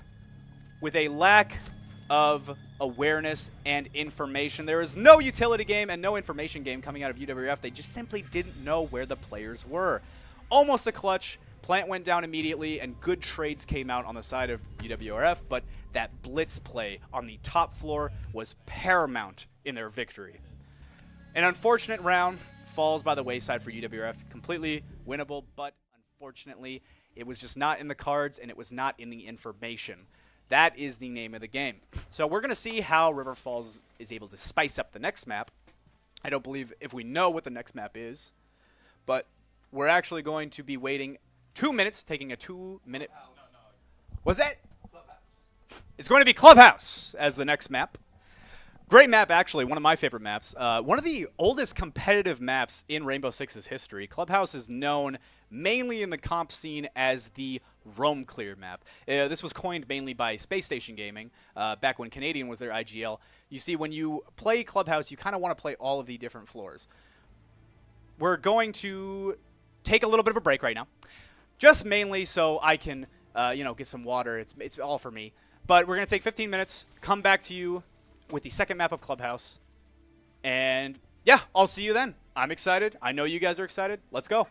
with a lack of awareness and information. There is no utility game and no information game coming out of UWRF. They just simply didn't know where the players were. Almost a clutch. Plant went down immediately, and good trades came out on the side of UWRF, but that blitz play on the top floor was paramount in their victory. An unfortunate round falls by the wayside for UWRF. Completely winnable, but unfortunately, it was just not in the cards, and it was not in the information. That is the name of the game. So we're going to see how River Falls is able to spice up the next map. I don't believe if we know what the next map is, but we're actually going to be waiting 2 minutes, taking a 2-minute... What's that? Clubhouse. It's going to be Clubhouse as the next map. Great map, actually. One of my favorite maps. One of the oldest competitive maps in Rainbow Six's history. Clubhouse is known mainly in the comp scene as the Roam Clear map. This was coined mainly by Space Station Gaming, back when Canadian was their IGL. You see, when you play Clubhouse, you kind of want to play all of the different floors. We're going to take a little bit of a break right now. Just mainly so I can, get some water. It's all for me. But we're going to take 15 minutes, come back to you with the second map of Clubhouse. And, yeah, I'll see you then. I'm excited. I know you guys are excited. Let's go.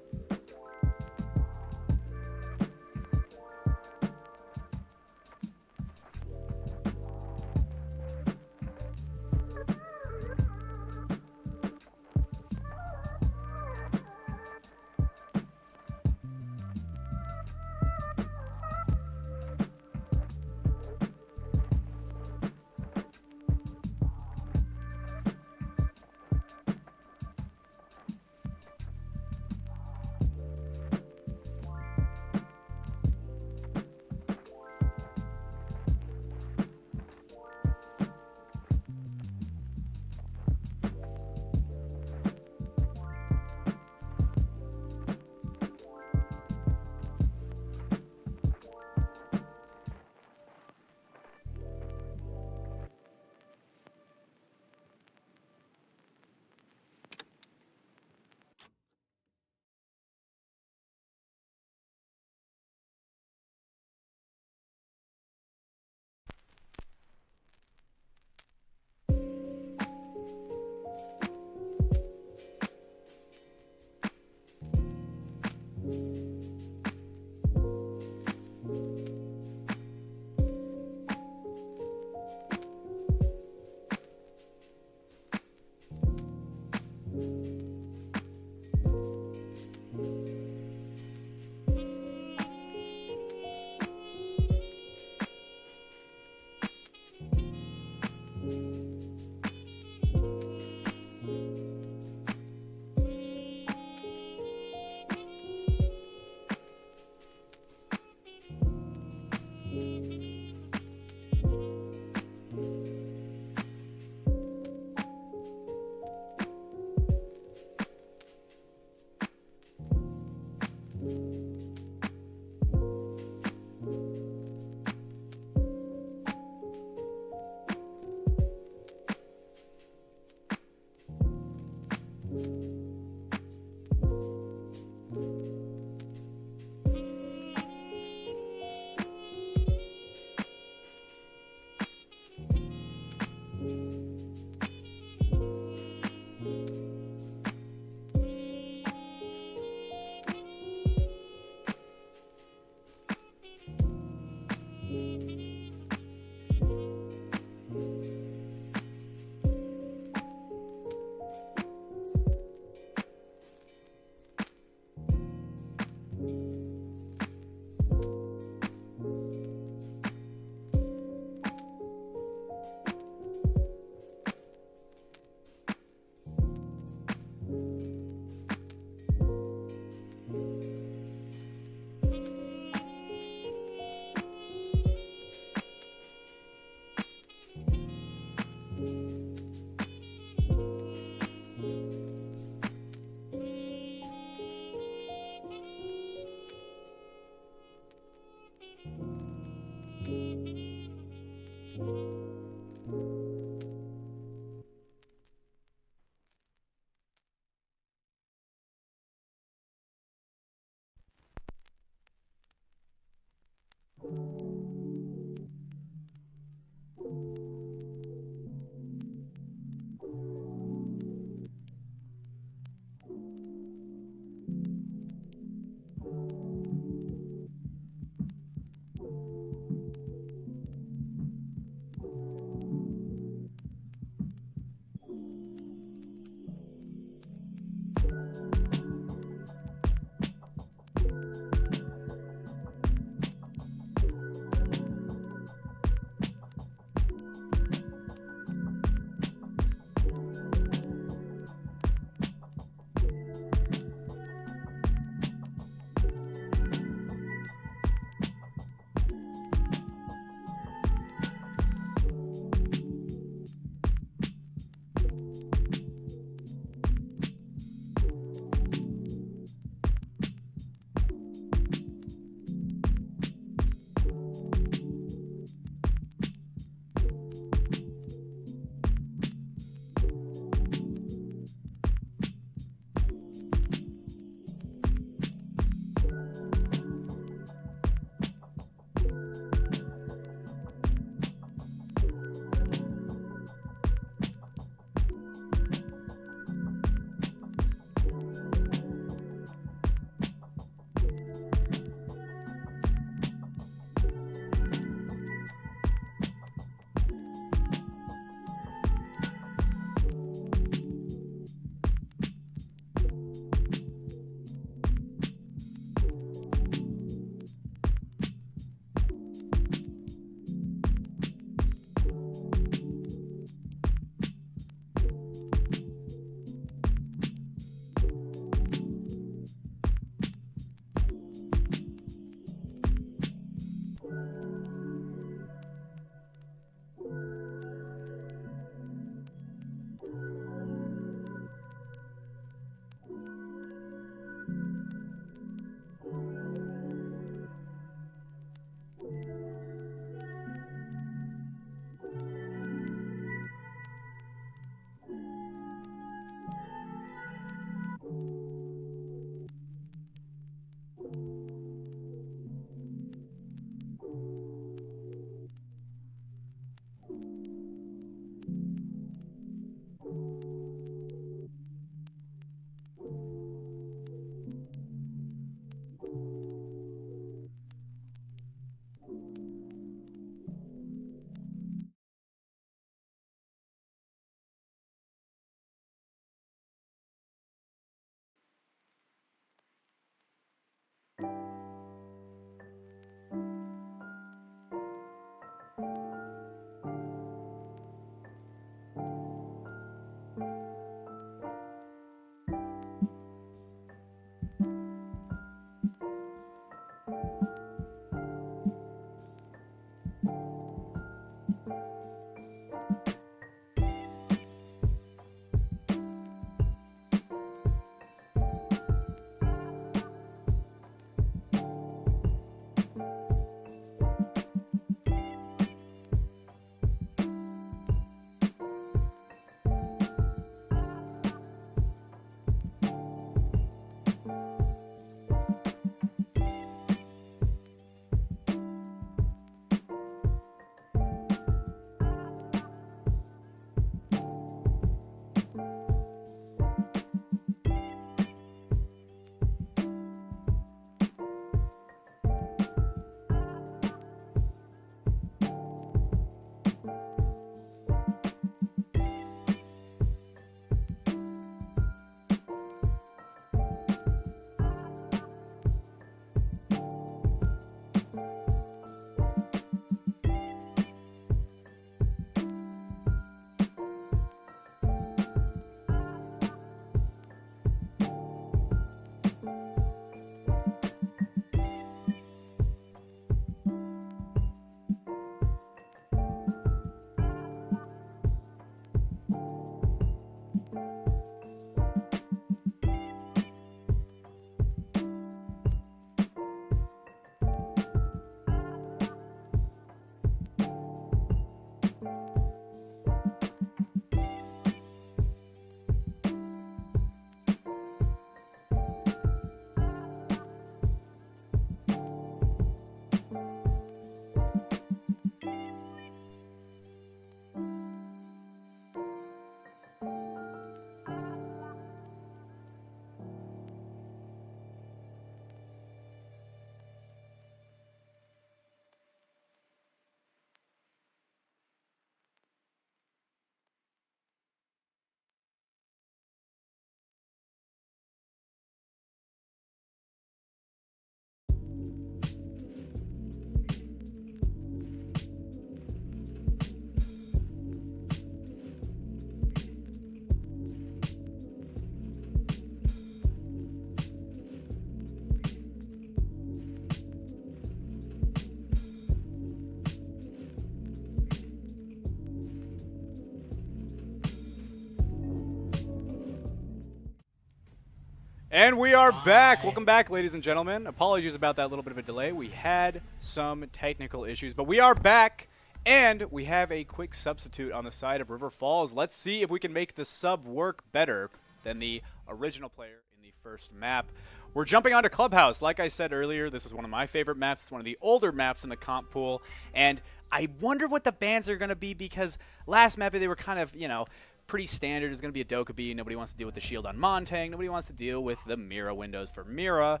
And we are back. Welcome back, ladies and gentlemen. Apologies about that little bit of a delay. We had some technical issues, but we are back, and we have a quick substitute on the side of River Falls. Let's see if we can make the sub work better than the original player in the first map. We're jumping onto Clubhouse. Like I said earlier, this is one of my favorite maps. It's one of the older maps in the comp pool, and I wonder what the bans are going to be because last map they were kind of, you know, pretty standard. It's going to be a Dokkaebi. Nobody wants to deal with the shield on Montang. Nobody wants to deal with the Mira windows for Mira.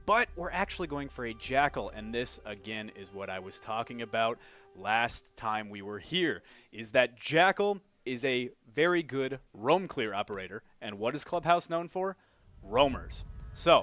But we're actually going for a Jackal, and this, again, is what I was talking about last time we were here, is that Jackal is a very good roam clear operator. And what is Clubhouse known for? Roamers. So,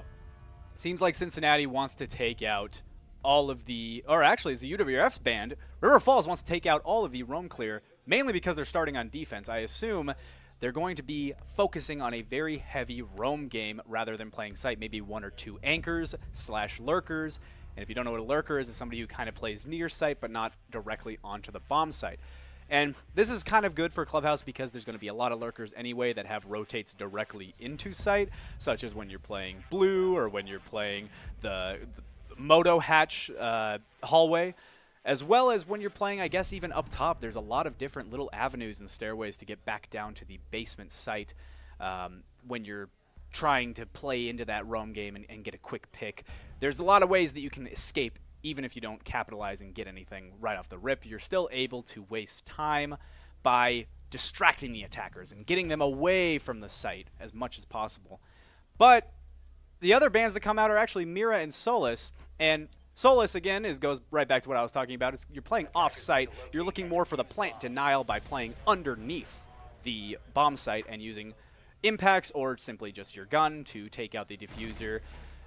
it seems like Cincinnati wants to take out all of the, or actually, it's the UWRF's band. River Falls wants to take out all of the roam clear, mainly because they're starting on defense. I assume they're going to be focusing on a very heavy roam game rather than playing site, maybe 1 or 2 anchors / lurkers. And if you don't know what a lurker is, it's somebody who kind of plays near site but not directly onto the bomb site. And this is kind of good for Clubhouse because there's going to be a lot of lurkers anyway that have rotates directly into site, such as when you're playing blue or when you're playing the Moto hatch hallway. As well as when you're playing, I guess, even up top, there's a lot of different little avenues and stairways to get back down to the basement site when you're trying to play into that roam game and get a quick pick. There's a lot of ways that you can escape, even if you don't capitalize and get anything right off the rip. You're still able to waste time by distracting the attackers and getting them away from the site as much as possible. But the other bans that come out are actually Mira and Solus, and Solus, again, goes right back to what I was talking about. You're playing off-site. You're looking more for the plant denial by playing underneath the bomb site and using impacts or simply just your gun to take out the diffuser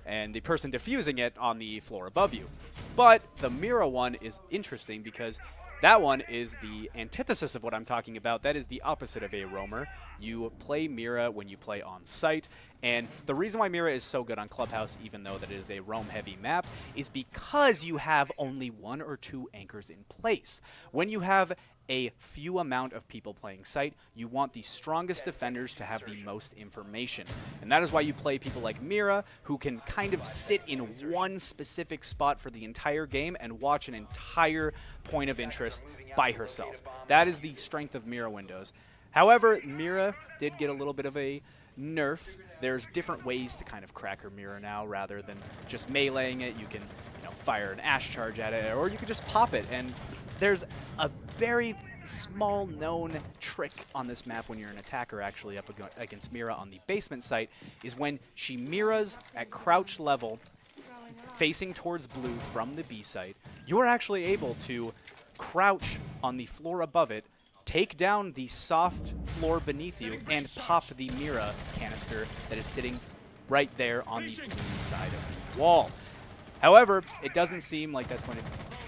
and the person diffusing it on the floor above you. But the Mira one is interesting because that one is the antithesis of what I'm talking about. That is the opposite of a roamer. You play Mira when you play on site. And the reason why Mira is so good on Clubhouse, even though that it is a roam-heavy map, is because you have only 1 or 2 anchors in place. When you have a few amount of people playing site, you want the strongest defenders to have the most information. And that is why you play people like Mira, who can kind of sit in one specific spot for the entire game and watch an entire point of interest by herself. That is the strength of Mira windows. However, Mira did get a little bit of a nerf. There's different ways to kind of crack her Mira now rather than just meleeing it. You can, you know, fire an Ash charge at it, or you can just pop it. And there's a very small known trick on this map when you're an attacker actually up against Mira on the basement site is when she Miras at crouch level facing towards blue from the B site, you're actually able to crouch on the floor above it, take down the soft floor beneath you, and pop the Mira canister that is sitting right there on the blue side of the wall. However, it doesn't seem like that's going to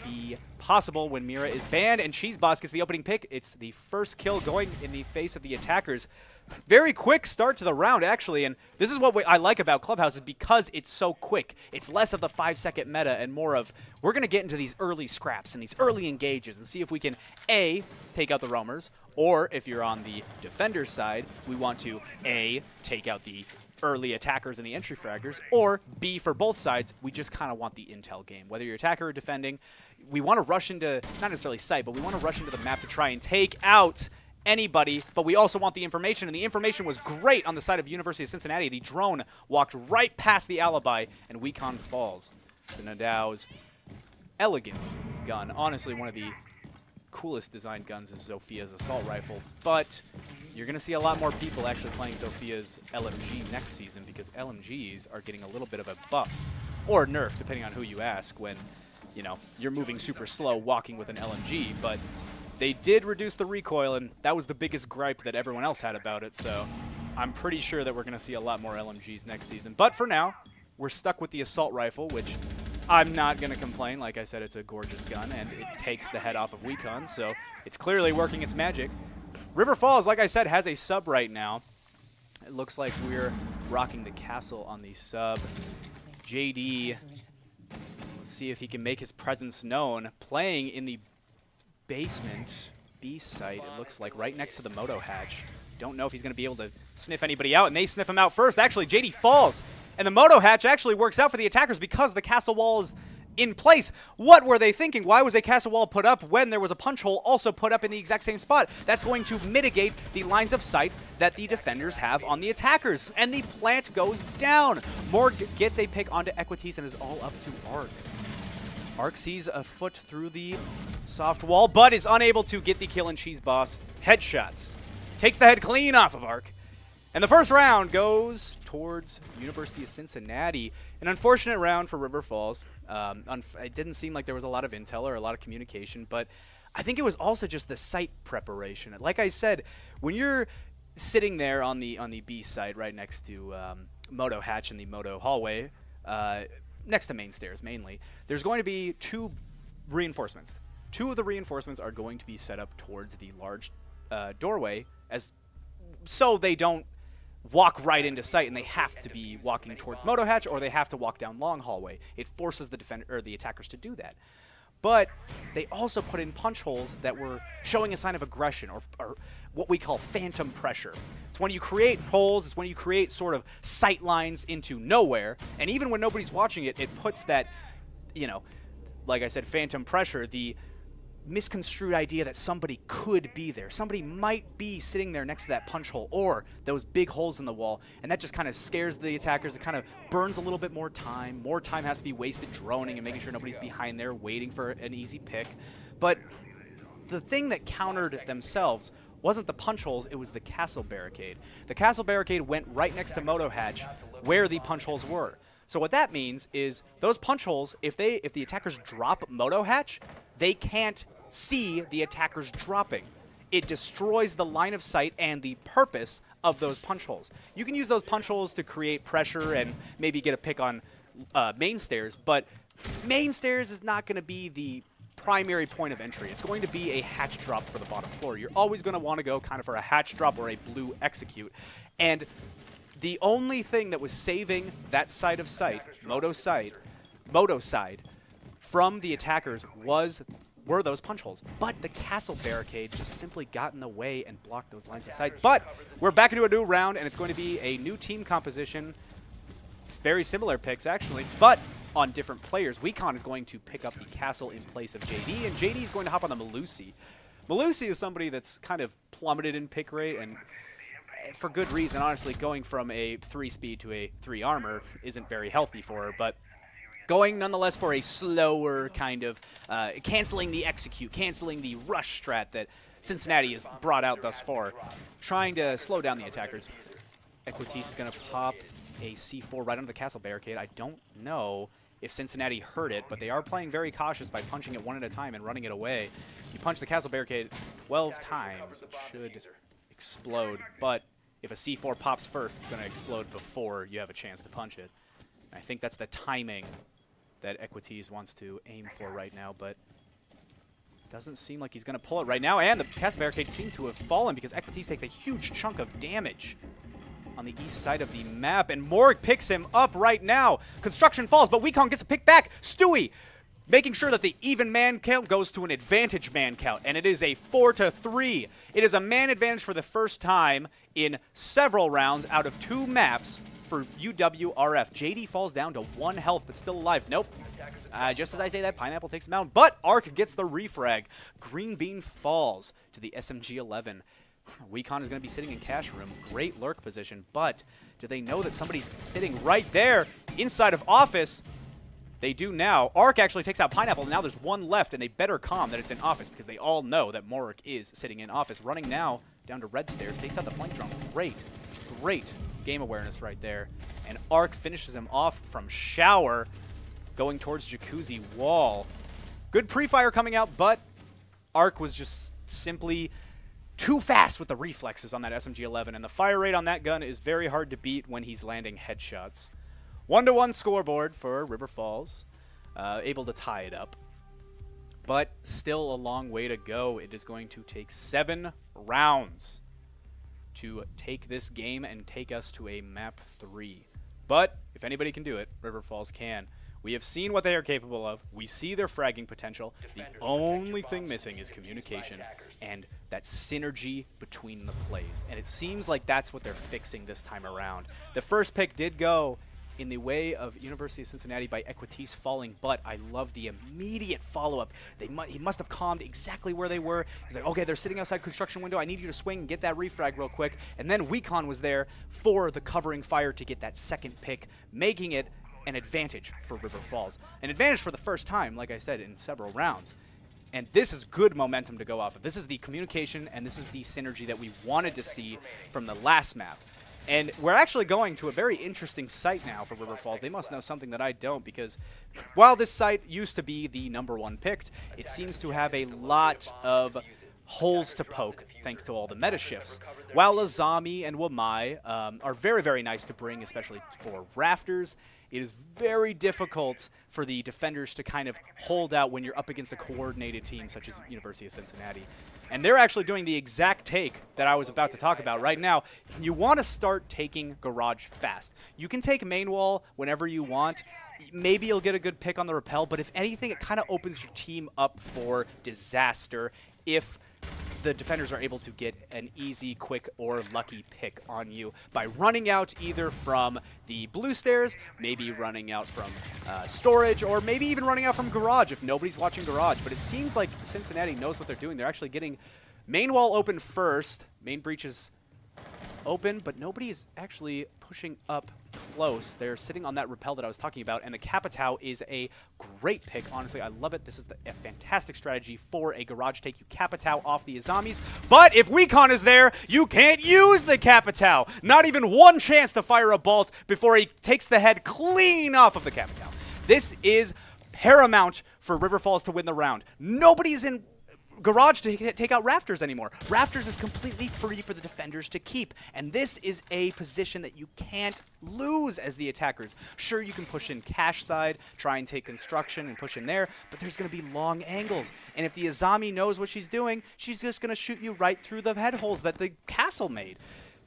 be possible when Mira is banned, and Cheeseboss gets the opening pick. It's the first kill going in the face of the attackers. Very quick start to the round, actually, and this is what I like about Clubhouse is because it's so quick. It's less of the 5-second meta and more of we're going to get into these early scraps and these early engages and see if we can, A, take out the roamers, or if you're on the defender side, we want to, A, take out the early attackers and the entry fraggers, or B, for both sides, we just kind of want the intel game. Whether you're attacker or defending, we want to rush into, not necessarily site, but we want to rush into the map to try and take out anybody, but we also want the information, and the information was great on the side of University of Cincinnati. The drone walked right past the alibi, and Wecon falls to Nadau's elegant gun. Honestly, one of the coolest designed guns is Zophia's assault rifle, but you're going to see a lot more people actually playing Zophia's LMG next season because LMGs are getting a little bit of a buff, or nerf, depending on who you ask, when, you know, you're moving super slow walking with an LMG, but they did reduce the recoil, and that was the biggest gripe that everyone else had about it, so I'm pretty sure that we're going to see a lot more LMGs next season. But for now, we're stuck with the assault rifle, which I'm not going to complain. Like I said, it's a gorgeous gun, and it takes the head off of Wecon, so it's clearly working its magic. River Falls, like I said, has a sub right now. It looks like we're rocking the castle on the sub. JD, let's see if he can make his presence known. Playing in the basement B site, it looks like, right next to the Moto hatch. don't know if he's going to be able to sniff anybody out, and they sniff him out first. Actually, JD falls, and the moto hatch actually works out for the attackers because the castle wall is in place. What were they thinking? Why was a castle wall put up when there was a punch hole also put up in the exact same spot? That's going to mitigate the lines of sight that the defenders have on the attackers. And the plant goes down. Morg gets a pick onto Equities and is all up to Arc. Arc sees a foot through the soft wall, but is unable to get the kill, and Cheese Boss headshots. Takes the head clean off of Arc. And the first round goes towards University of Cincinnati. An unfortunate round for River Falls. It didn't seem like there was a lot of intel or a lot of communication, but I think it was also just the site preparation. Like I said, when you're sitting there on the B site right next to Moto Hatch in the Moto hallway, next to main stairs mainly, there's going to be 2 reinforcements. 2 of the reinforcements are going to be set up towards the large doorway, so they don't walk right into sight and they have to be walking towards Moto Hatch, or they have to walk down long hallway. It forces the defender or the attackers to do that. But they also put in punch holes that were showing a sign of aggression, or what we call phantom pressure. It's when you create holes, it's when you create sort of sight lines into nowhere, and even when nobody's watching it, it puts that, you know, like I said, phantom pressure, the misconstrued idea that somebody could be there. Somebody might be sitting there next to that punch hole or those big holes in the wall, and that just kind of scares the attackers. It kind of burns a little bit more time. More time has to be wasted droning and making sure nobody's behind there waiting for an easy pick. But the thing that countered themselves wasn't the punch holes, it was the castle barricade. The castle barricade went right next to Moto Hatch where the punch holes were. So what that means is those punch holes, if the attackers drop Moto Hatch, they can't see the attackers dropping. It destroys the line of sight and the purpose of those punch holes. You can use those punch holes to create pressure and maybe get a pick on main stairs, but main stairs is not going to be the primary point of entry. It's going to be a hatch drop for the bottom floor. You're always going to want to go kind of for a hatch drop or a blue execute. And the only thing that was saving that side of sight, Moto side, from the attackers were those punch holes. But the castle barricade just simply got in the way and blocked those lines of sight. But we're back into a new round, and it's going to be a new team composition. Very similar picks, actually, but on different players. Weecon is going to pick up the castle in place of JD, and JD is going to hop on the Malusi. Malusi is somebody that's kind of plummeted in pick rate, and for good reason. Honestly, going from a 3 speed to a 3 armor isn't very healthy for her, but going nonetheless for a slower kind of canceling the execute, canceling the rush strat that Cincinnati has brought out thus far, trying to slow down the attackers. Equities is going to pop a C4 right under the castle barricade. I don't know if Cincinnati heard it, but they are playing very cautious by punching it one at a time and running it away. If you punch the castle barricade 12 times, it should explode, but if a C4 pops first, it's going to explode before you have a chance to punch it. And I think that's the timing that Equities wants to aim for right now, but doesn't seem like he's going to pull it right now, and the castle barricade seemed to have fallen because Equities takes a huge chunk of damage on the east side of the map, and Morg picks him up right now. Construction falls, but Weecon gets a pick back. Stewie making sure that the even man count goes to an advantage man count, and it is a 4-3. It is a man advantage for the first time in several rounds out of 2 maps for UWRF. JD falls down to 1 health, but still alive. Nope. Just as I say that, Pineapple takes him out, but Arc gets the refrag. Green Bean falls to the SMG-11. Weecon is going to be sitting in cash room. Great lurk position, but do they know that somebody's sitting right there inside of office? They do now. Arc actually takes out Pineapple, and now there's 1 left, and they better calm that it's in office because they all know that Morg is sitting in office. Running now down to red stairs, takes out the flank drone. Great game awareness right there. And Arc finishes him off from shower, going towards Jacuzzi wall. Good pre-fire coming out, but Arc was just simply too fast with the reflexes on that SMG-11, and the fire rate on that gun is very hard to beat when he's landing headshots. 1-1 scoreboard for River Falls, able to tie it up, but still a long way to go. It is going to take 7 rounds to take this game and take us to a map 3. But if anybody can do it, River Falls can. We have seen what they are capable of. We see their fragging potential. The only thing missing is communication and that synergy between the plays. And it seems like that's what they're fixing this time around. The first pick did go in the way of University of Cincinnati by Equitis falling, but I love the immediate follow-up. He must have calmed exactly where they were. He's like, okay, they're sitting outside construction window. I need you to swing and get that refrag real quick. And then Wecon was there for the covering fire to get that second pick, making it an advantage for River Falls. An advantage for the first time, like I said, in several rounds. And this is good momentum to go off of. This is the communication, and this is the synergy that we wanted to see from the last map. And we're actually going to a very interesting site now for River Falls. They must know something that I don't, because while this site used to be the #1 picked, it seems to have a lot of holes to poke thanks to all the meta shifts. While Azami and Wamai are very, very nice to bring, especially for rafters, it is very difficult for the defenders to kind of hold out when you're up against a coordinated team such as University of Cincinnati. And they're actually doing the exact take that I was about to talk about right now. You want to start taking Garage fast. You can take main wall whenever you want. Maybe you'll get a good pick on the rappel, but if anything, it kind of opens your team up for disaster if the defenders are able to get an easy, quick, or lucky pick on you by running out either from the blue stairs, maybe running out from storage, or maybe even running out from garage if nobody's watching garage. But it seems like Cincinnati knows what they're doing. They're actually getting main wall open first. Main breach is open, but nobody is actually pushing up close. They're sitting on that rappel that I was talking about, and the Capitao is a great pick. Honestly, I love it. This is a fantastic strategy for a garage take. You Capitao off the Azamis, but if Wecon is there, you can't use the Capitao. Not even one chance to fire a bolt before he takes the head clean off of the Capitao. This is paramount for River Falls to win the round. Nobody's in garage to take out rafters anymore. Rafters is completely free for the defenders to keep, and this is a position that you can't lose as the attackers. Sure, you can push in cash side, try and take construction and push in there, but there's going to be long angles, and if the Azami knows what she's doing, she's just going to shoot you right through the head holes that the castle made.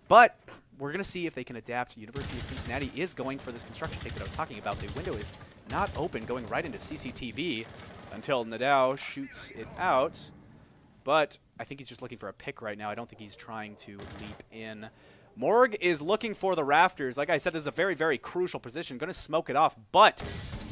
But we're going to see if they can adapt. University of Cincinnati is going for this construction take that I was talking about. The window is not open, going right into CCTV until Nadao shoots it out. But I think he's just looking for a pick right now. I don't think he's trying to leap in. Morg is looking for the rafters. Like I said, this is a very, very crucial position. Going to smoke it off, but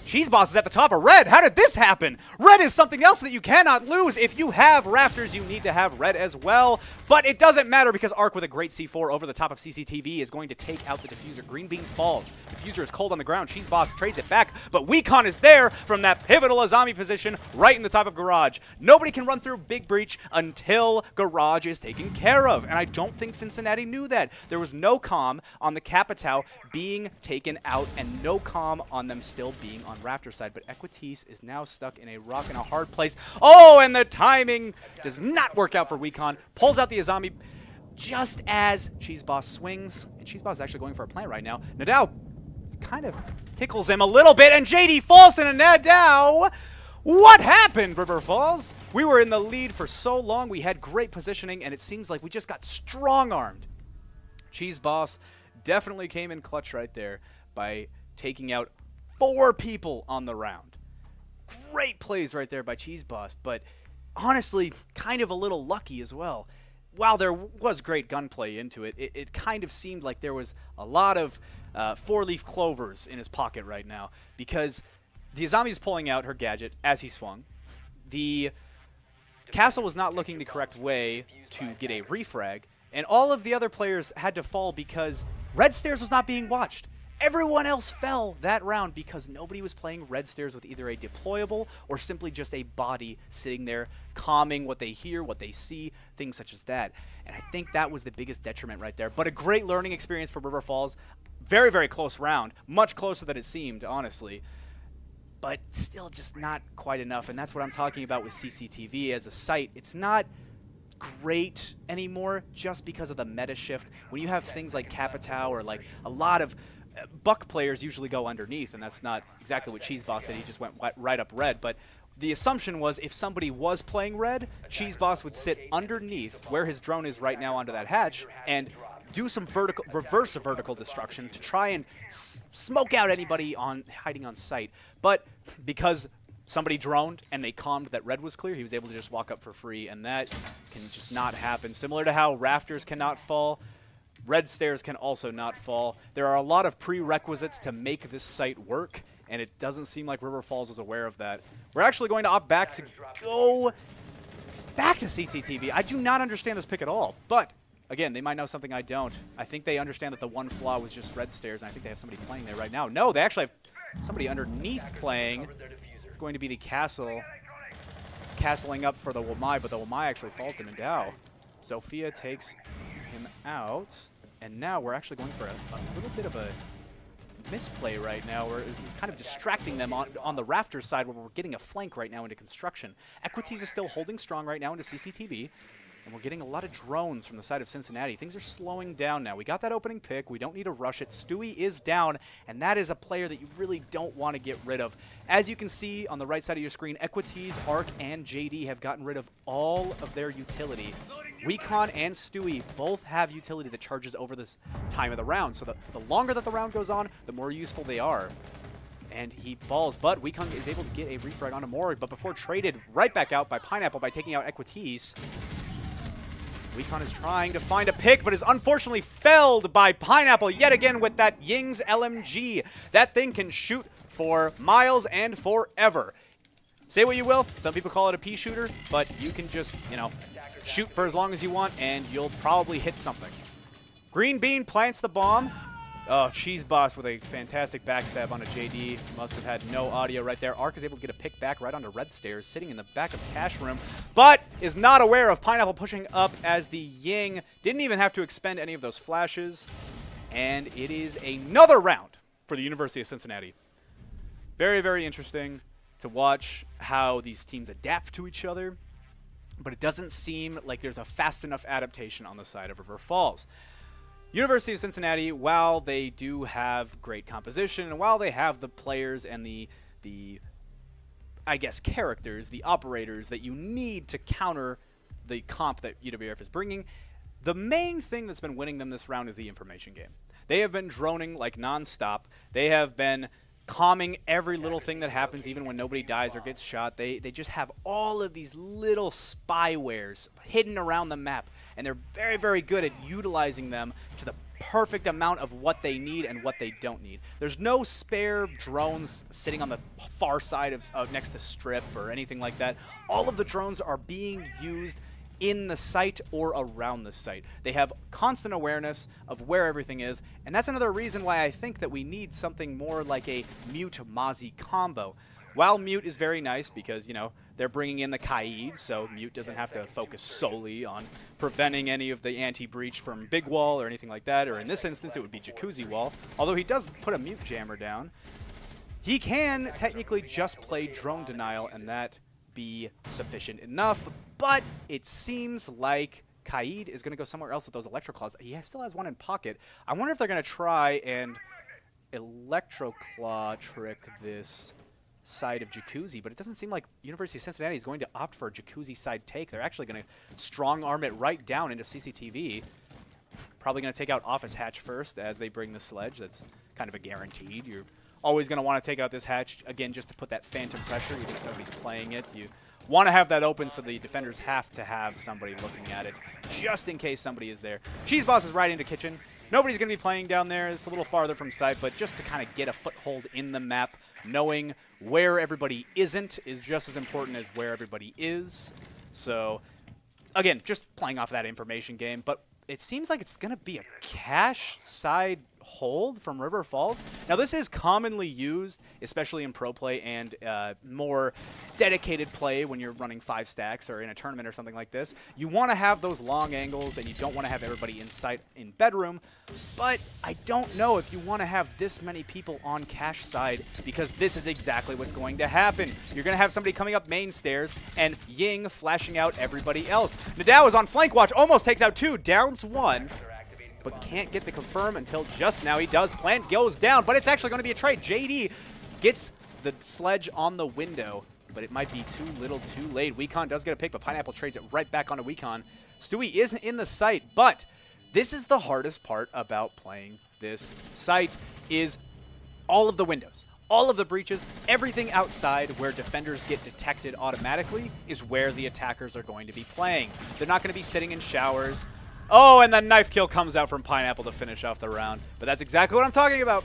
Cheese Boss is at the top of red. How did this happen? Red is something else that you cannot lose. If you have rafters, you need to have red as well. But it doesn't matter because Arc with a great C4 over the top of CCTV is going to take out the diffuser. Green Bean falls. Diffuser is cold on the ground. Cheese Boss trades it back, but Wecon is there from that pivotal Azami position right in the top of Garage. Nobody can run through Big Breach until Garage is taken care of, and I don't think Cincinnati knew that. There was no comm on the Capitao being taken out and no comm on them still being on rafter side, but Equitis is now stuck in a rock and a hard place. Oh, and the timing does not work out for Wecon. Pulls out the Azami just as Cheese Boss swings, and Cheese Boss is actually going for a plant right now. Nadao kind of tickles him a little bit, and JD falls to Nadao. What happened, River Falls? We were in the lead for so long. We had great positioning, and it seems like we just got strong-armed. Cheese Boss definitely came in clutch right there by taking out 4 people on the round. Great plays right there by Cheese Boss, but honestly, kind of a little lucky as well. While there was great gunplay into it, it kind of seemed like there was a lot of 4-leaf clovers in his pocket right now, because the Azami is pulling out her gadget as he swung. The castle was not looking the correct way to get a refrag, and all of the other players had to fall because Red Stairs was not being watched. Everyone else fell that round because nobody was playing Red Stairs with either a deployable or simply just a body sitting there calming what they hear, what they see, things such as that. And I think that was the biggest detriment right there. But a great learning experience for River Falls. Very, very close round. Much closer than it seemed, honestly. But still just not quite enough. And that's what I'm talking about with CCTV as a site. It's not great anymore just because of the meta shift. When you have things like Capitao or like a lot of Buck players usually go underneath, and that's not exactly what Cheese Boss did. He just went right up red. But the assumption was if somebody was playing red, Cheese Boss would sit underneath where his drone is right now onto that hatch, and do some reverse vertical destruction to try and smoke out anybody hiding on site. But because somebody droned and they calmed that red was clear, he was able to just walk up for free, and that can just not happen. Similar to how rafters cannot fall, red stairs can also not fall. There are a lot of prerequisites to make this site work, and it doesn't seem like River Falls is aware of that. We're actually going to opt back to go back to CCTV. I do not understand this pick at all, but again, they might know something I don't. I think they understand that the one flaw was just red stairs, and I think they have somebody playing there right now. No, they actually have somebody underneath playing. It's going to be the castle castling up for the Wamai, but the Wamai actually falls to Nadao. Sophia takes him out, and now we're actually going for a little bit of a misplay right now. We're kind of distracting them on the rafters side where we're getting a flank right now into construction. Equities is still holding strong right now into CCTV. And we're getting a lot of drones from the side of Cincinnati. Things are slowing down now. We got that opening pick. We don't need to rush it. Stewie is down, and that is a player that you really don't want to get rid of. As you can see on the right side of your screen, Equities, Arc, and JD have gotten rid of all of their utility. Recon and Stewie both have utility that charges over this time of the round. So the longer that the round goes on, the more useful they are. And he falls, but Wekong is able to get a refrag onto Morag, but before traded right back out by Pineapple by taking out Equities. Wekong is trying to find a pick, but is unfortunately felled by Pineapple yet again with that Ying's LMG. That thing can shoot for miles and forever. Say what you will, some people call it a pea shooter, but you can just, you know, shoot for as long as you want and you'll probably hit something. Green Bean plants the bomb. Oh, Cheese Boss with a fantastic backstab onto JD. Must have had no audio right there. Arc is able to get a pick back right onto Red Stairs, sitting in the back of Cash Room, but is not aware of Pineapple pushing up as the Ying didn't even have to expend any of those flashes. And it is another round for the University of Cincinnati. Very, very interesting to watch how these teams adapt to each other, but it doesn't seem like there's a fast enough adaptation on the side of River Falls. University of Cincinnati, while they do have great composition, and while they have the players and the I guess, characters, the operators that you need to counter the comp that UWRF is bringing, the main thing that's been winning them this round is the information game. They have been droning like nonstop. They have been calming every little thing that happens, even when nobody dies or gets shot. They just have all of these little spywares hidden around the map, and they're very, very good at utilizing them to the perfect amount of what they need and what they don't need. There's no spare drones sitting on the far side of next to Strip or anything like that. All of the drones are being used in the site or around the site. They have constant awareness of where everything is, and that's another reason why I think that we need something more like a Mute-Mozzie combo. While Mute is very nice because, you know, they're bringing in the Kaid, so Mute doesn't have to focus solely on preventing any of the anti-breach from Big Wall or anything like that, or in this instance it would be Jacuzzi Wall, although he does put a Mute Jammer down. He can technically just play Drone Denial and that be sufficient enough, but it seems like Kaid is going to go somewhere else with those Electroclaws. He still has one in pocket. I wonder if they're going to try and Electroclaw trick this side of Jacuzzi, but it doesn't seem like University of Cincinnati is going to opt for a Jacuzzi side take. They're actually going to strong arm it right down into CCTV. Probably going to take out Office Hatch first as they bring the sledge. That's kind of a guaranteed. You're always going to want to take out this hatch, again, just to put that phantom pressure, even if nobody's playing it. You want to have that open so the defenders have to have somebody looking at it, just in case somebody is there. Cheese Boss is right into Kitchen. Nobody's going to be playing down there. It's a little farther from sight, but just to kind of get a foothold in the map, knowing where everybody isn't is just as important as where everybody is. So, again, just playing off that information game, but it seems like it's going to be a cash side hold from River Falls. Now, this is commonly used, especially in pro play and more dedicated play when you're running 5 stacks or in a tournament or something like this. You want to have those long angles and you don't want to have everybody in sight in bedroom, but I don't know if you want to have this many people on cash side because this is exactly what's going to happen. You're going to have somebody coming up main stairs and Ying flashing out everybody else. Nadao is on flank watch, almost takes out 2, downs 1. But can't get the confirm until just now. He does. Plant goes down, but it's actually going to be a trade. JD gets the sledge on the window, but it might be too little too late. Wekong does get a pick, but Pineapple trades it right back onto Wekong. Stewie isn't in the site, but This is the hardest part about playing this site, is all of the windows, all of the breaches, everything outside where defenders get detected automatically is where the attackers are going to be playing. They're not going to be sitting in showers. Oh, and the knife kill comes out from Pineapple to finish off the round. But that's exactly what I'm talking about.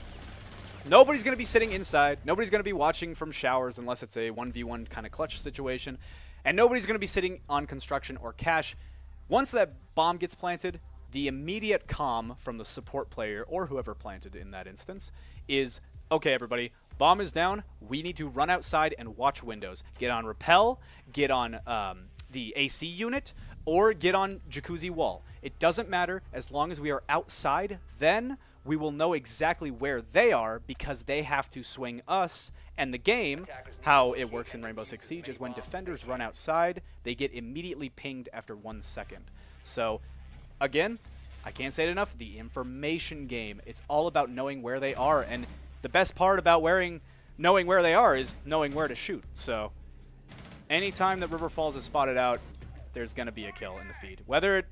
Nobody's going to be sitting inside. Nobody's going to be watching from showers unless it's a 1v1 kind of clutch situation. And nobody's going to be sitting on construction or cache. Once that bomb gets planted, the immediate comm from the support player or whoever planted in that instance is, okay, everybody, bomb is down. We need to run outside and watch windows. Get on rappel, get on the AC unit, or get on jacuzzi wall. It doesn't matter as long as we are outside, then we will know exactly where they are because they have to swing us. And the game, how it works in Rainbow Six Siege, is when defenders run outside, they get immediately pinged after 1 second. So, again, I can't say it enough, the information game. It's all about knowing where they are, and the best part about knowing where they are is knowing where to shoot. So, anytime that River Falls is spotted out, there's going to be a kill in the feed. Whether it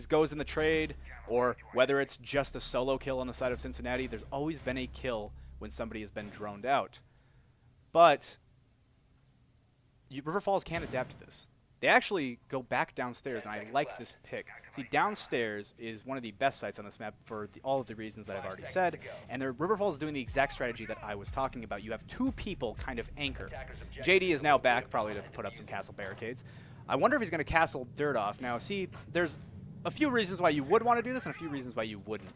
goes in the trade, or whether it's just a solo kill on the side of Cincinnati, there's always been a kill when somebody has been droned out. But River Falls can't adapt to this. They actually go back downstairs, and I like this pick. See, downstairs is one of the best sites on this map for all of the reasons that I've already said, and River Falls is doing the exact strategy that I was talking about. You have two people kind of anchor. JD is now back, probably to put up some castle barricades. I wonder if he's going to castle dirt off. Now, see, there's a few reasons why you would want to do this and a few reasons why you wouldn't.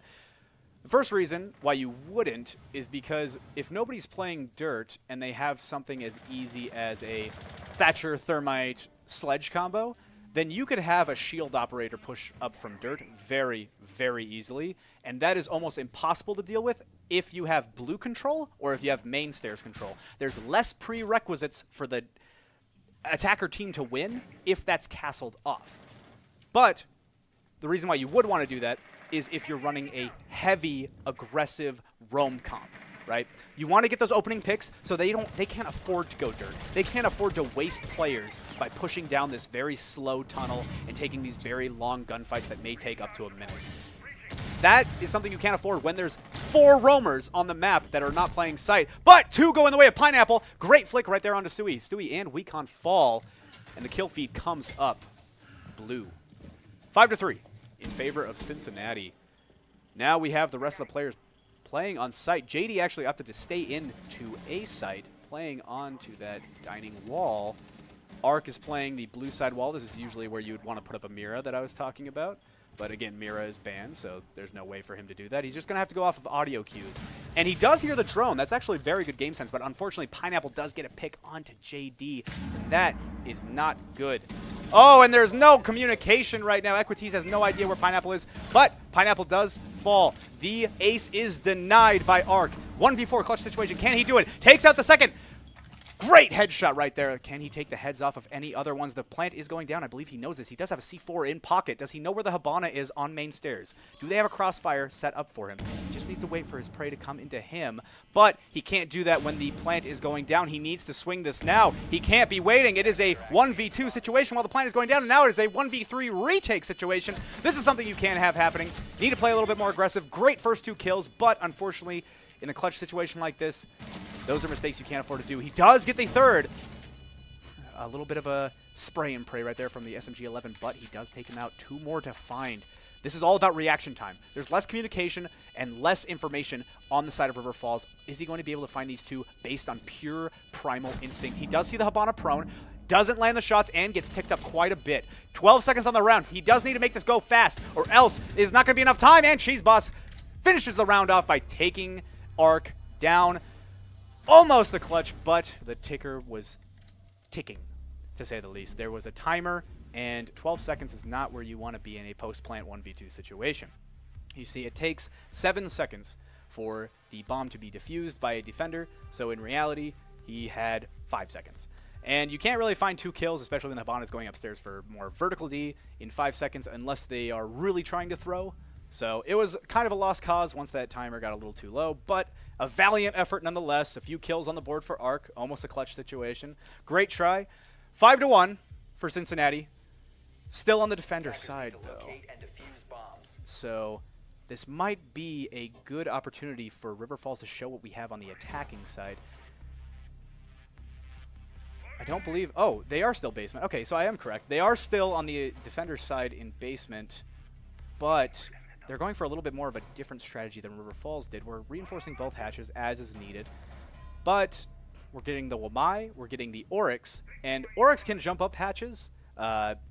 The first reason why you wouldn't is because if nobody's playing dirt and they have something as easy as a Thatcher Thermite sledge combo, then you could have a shield operator push up from dirt very, very easily, and that is almost impossible to deal with if you have blue control or if you have main stairs control. There's less prerequisites for the attacker team to win if that's castled off. But the reason why you would want to do that is if you're running a heavy, aggressive roam comp, right? You want to get those opening picks so they can't afford to go dirt. They can't afford to waste players by pushing down this very slow tunnel and taking these very long gunfights that may take up to a minute. That is something you can't afford when there's 4 roamers on the map that are not playing sight, but 2 go in the way of Pineapple. Great flick right there onto Stewie. Stewie and Weekon fall, and the kill feed comes up blue. 5-3 in favor of Cincinnati. Now we have the rest of the players playing on site. JD actually opted to stay in to A site, playing onto that dining wall. Ark is playing the blue side wall. This is usually where you would want to put up a Mira that I was talking about. But again, Mira is banned, so there's no way for him to do that. He's just going to have to go off of audio cues. And he does hear the drone. That's actually very good game sense, but unfortunately, Pineapple does get a pick onto JD, and that is not good. Oh, and there's no communication right now. Equities has no idea where Pineapple is, but Pineapple does fall. The ace is denied by Ark. 1v4 clutch situation. Can he do it? Takes out the second. Great headshot right there. Can he take the heads off of any other ones? The plant is going down. I believe he knows this. He does have a C4 in pocket. Does he know where the Habana is on main stairs? Do they have a crossfire set up for him? He just needs to wait for his prey to come into him. But he can't do that when the plant is going down. He needs to swing this now. He can't be waiting. It is a 1v2 situation while the plant is going down, and now it is a 1v3 retake situation. This is something you can't have happening. Need to play a little bit more aggressive. Great first 2 kills, but unfortunately, in a clutch situation like this, those are mistakes you can't afford to do. He does get the third. A little bit of a spray and pray right there from the SMG-11, but he does take him out. 2 more to find. This is all about reaction time. There's less communication and less information on the side of River Falls. Is he going to be able to find these 2 based on pure primal instinct? He does see the Habana prone, doesn't land the shots, and gets ticked up quite a bit. 12 seconds on the round. He does need to make this go fast, or else it is not going to be enough time, and Cheese Boss finishes the round off by taking Ark down. Almost a clutch, but the ticker was ticking, to say the least. There was a timer, and 12 seconds is not where you want to be in a post-plant 1v2 situation. You see, it takes 7 seconds for the bomb to be defused by a defender, so in reality, he had 5 seconds. And you can't really find 2 kills, especially when the Habana is going upstairs for more vertical D, in 5 seconds, unless they are really trying to throw. So it was kind of a lost cause once that timer got a little too low, but a valiant effort nonetheless. A few kills on the board for Ark, almost a clutch situation. Great try. 5-1 for Cincinnati. Still on the defender's side, though. So this might be a good opportunity for River Falls to show what we have on the attacking side. I don't believe... Oh, they are still basement. Okay, so I am correct. They are still on the defender side in basement, but they're going for a little bit more of a different strategy than River Falls did. We're reinforcing both hatches as is needed, but we're getting the Wamai, we're getting the Oryx, and Oryx can jump up hatches.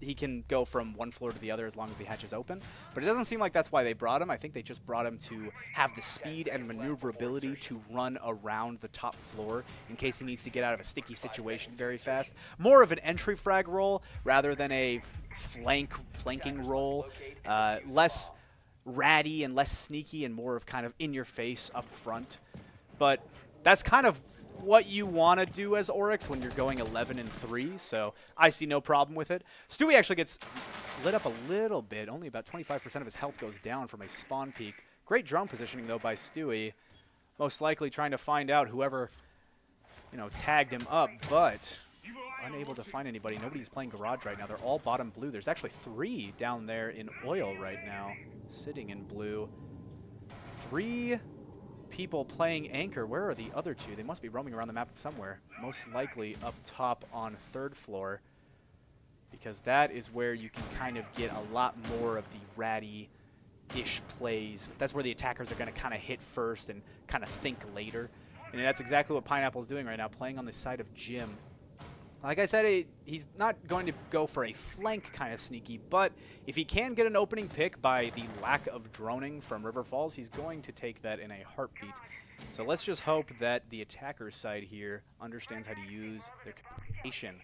He can go from one floor to the other as long as the hatch is open, but it doesn't seem like that's why they brought him. I think they just brought him to have the speed and maneuverability to run around the top floor in case he needs to get out of a sticky situation very fast. More of an entry frag role rather than a flanking role. Less ratty and less sneaky and more of kind of in your face up front. But that's kind of what you want to do as Oryx when you're going 11-3, so I see no problem with it. Stewie actually gets lit up a little bit. Only about 25% of his health goes down from a spawn peak. Great drone positioning, though, by Stewie. Most likely trying to find out whoever, you know, tagged him up, but unable to find anybody. Nobody's playing Garage right now. They're all bottom blue. There's actually 3 down there in oil right now, sitting in blue. 3 people playing Anchor. Where are the other 2? They must be roaming around the map somewhere. Most likely up top on 3rd floor, because that is where you can kind of get a lot more of the ratty-ish plays. That's where the attackers are going to kind of hit first and kind of think later. And that's exactly what Pineapple's doing right now, playing on the side of Jim. Like I said, he's not going to go for a flank kind of sneaky, but if he can get an opening pick by the lack of droning from River Falls, he's going to take that in a heartbeat. So let's just hope that the attacker's side here understands how to use their communication.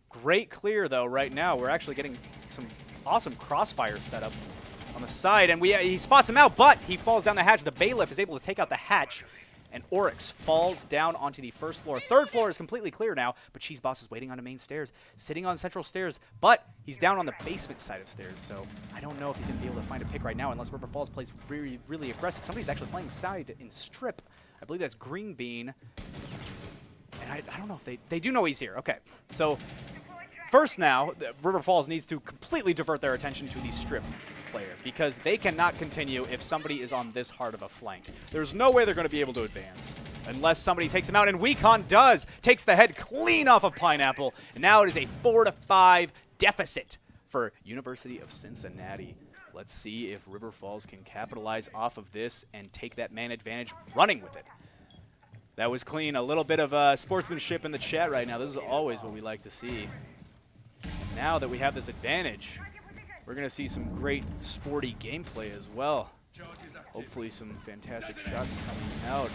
Great clear, though, right now. We're actually getting some awesome crossfire set up on the side, and he spots him out, but he falls down the hatch. The bailiff is able to take out the hatch, and Oryx falls down onto the 1st floor. 3rd floor is completely clear now, but Cheese Boss is waiting on the main stairs, sitting on central stairs, but he's down on the basement side of stairs, so I don't know if he's going to be able to find a pick right now unless River Falls plays really, really aggressive. Somebody's actually playing side in strip. I believe that's Green Bean, and I don't know if they do know he's here. Okay, so first now, River Falls needs to completely divert their attention to the strip player, because they cannot continue if somebody is on this hard of a flank. There's no way they're going to be able to advance unless somebody takes him out, and Weecon does. Takes the head clean off of Pineapple, and now it is a 4-5 deficit for University of Cincinnati. Let's see if River Falls can capitalize off of this and take that man advantage running with it. That was clean. A little bit of sportsmanship in the chat right now. This is always what we like to see. And now that we have this advantage, we're going to see some great sporty gameplay as well. Hopefully some fantastic shots coming out.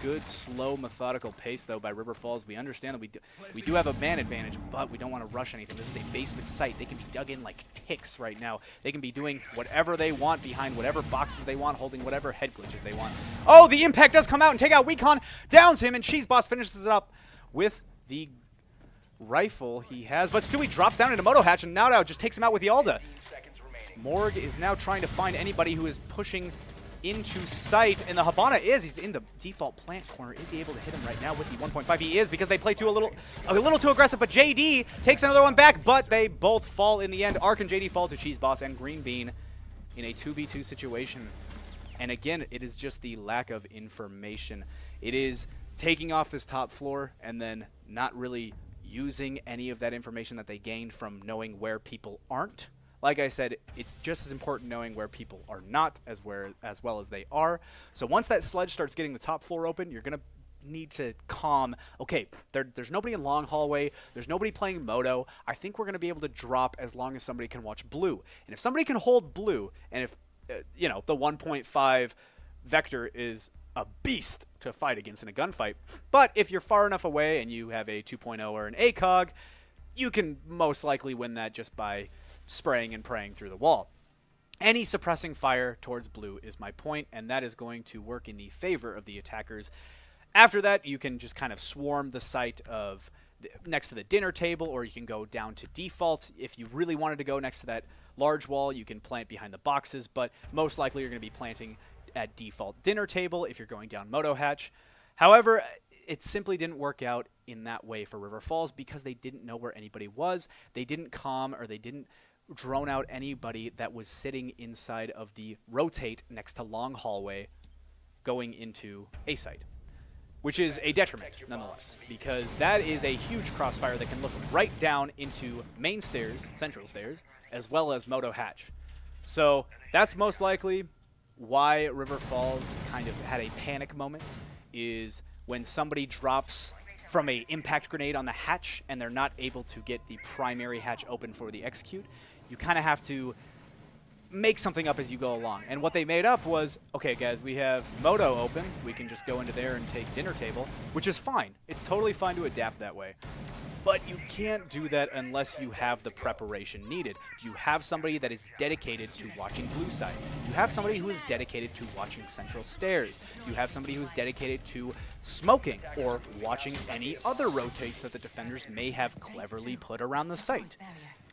Good, slow, methodical pace, though, by River Falls. We understand that we do have a man advantage, but we don't want to rush anything. This is a basement site. They can be dug in like ticks right now. They can be doing whatever they want behind whatever boxes they want, holding whatever head glitches they want. Oh, the impact does come out and take out Weecon. Downs him, and Cheese Boss finishes it up with the rifle he has, but Stewie drops down into Moto Hatch, and Naudau just takes him out with the Alda. Morg is now trying to find anybody who is pushing into sight, and the Habana he's in the default plant corner. Is he able to hit him right now with the 1.5? He is, because they play a little too aggressive, but JD takes another one back, but they both fall in the end. Ark and JD fall to Cheese Boss and Green Bean in a 2v2 situation. And again, it is just the lack of information. It is taking off this top floor and then not really using any of that information that they gained from knowing where people aren't. Like I said, it's just as important knowing where people are not as well as they are. So once that sledge starts getting the top floor open, you're going to need to calm. Okay, there's nobody in long hallway. There's nobody playing Moto. I think we're going to be able to drop as long as somebody can watch blue. And if somebody can hold blue, and if, the 1.5 vector is a beast to fight against in a gunfight. But if you're far enough away and you have a 2.0 or an ACOG, you can most likely win that just by spraying and praying through the wall. Any suppressing fire towards blue is my point, and that is going to work in the favor of the attackers. After that, you can just kind of swarm the site of next to the dinner table, or you can go down to defaults. If you really wanted to go next to that large wall, you can plant behind the boxes, but most likely you're going to be planting at default dinner table if you're going down Moto Hatch. However, it simply didn't work out in that way for River Falls because they didn't know where anybody was. They didn't calm, or they didn't drone out anybody that was sitting inside of the rotate next to long hallway going into A site, which is a detriment nonetheless, because that is a huge crossfire that can look right down into main stairs, central stairs, as well as Moto Hatch. So that's most likely why River Falls kind of had a panic moment, is when somebody drops from a impact grenade on the hatch and they're not able to get the primary hatch open for the execute, you kind of have to make something up as you go along. And what they made up was, okay guys, we have Moto open, we can just go into there and take dinner table, which is fine. It's totally fine to adapt that way. But you can't do that unless you have the preparation needed. Do you have somebody that is dedicated to watching blue side? Do you have somebody who is dedicated to watching central stairs? Do you have somebody who is dedicated to smoking or watching any other rotates that the defenders may have cleverly put around the site?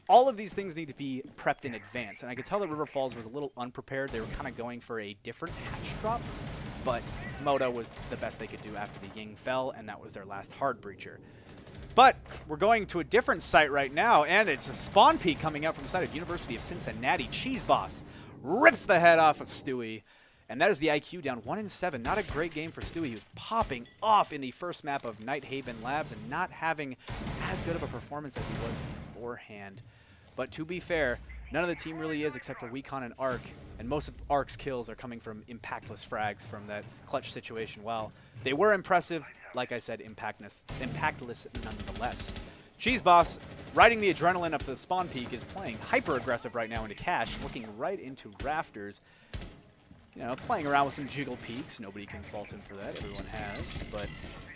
All of these things need to be prepped in advance, and I could tell that River Falls was a little unprepared. They were kind of going for a different hatch drop, but Moto was the best they could do after the Ying fell, and that was their last hard breacher. But we're going to a different site right now, and it's a spawn peek coming out from the side of University of Cincinnati. Cheese Boss rips the head off of Stewie, and that is the IQ down 1-7. Not a great game for Stewie. He was popping off in the first map of Night Haven Labs and not having as good of a performance as he was beforehand. But to be fair, none of the team really is except for Wecon and Arc, and most of Arc's kills are coming from impactless frags from that clutch situation. While they were impressive, like I said, impactless nonetheless. Cheese Boss, riding the adrenaline up the spawn peak, is playing hyper-aggressive right now into Cash, looking right into Rafters. You know, playing around with some jiggle peaks. Nobody can fault him for that. Everyone has. But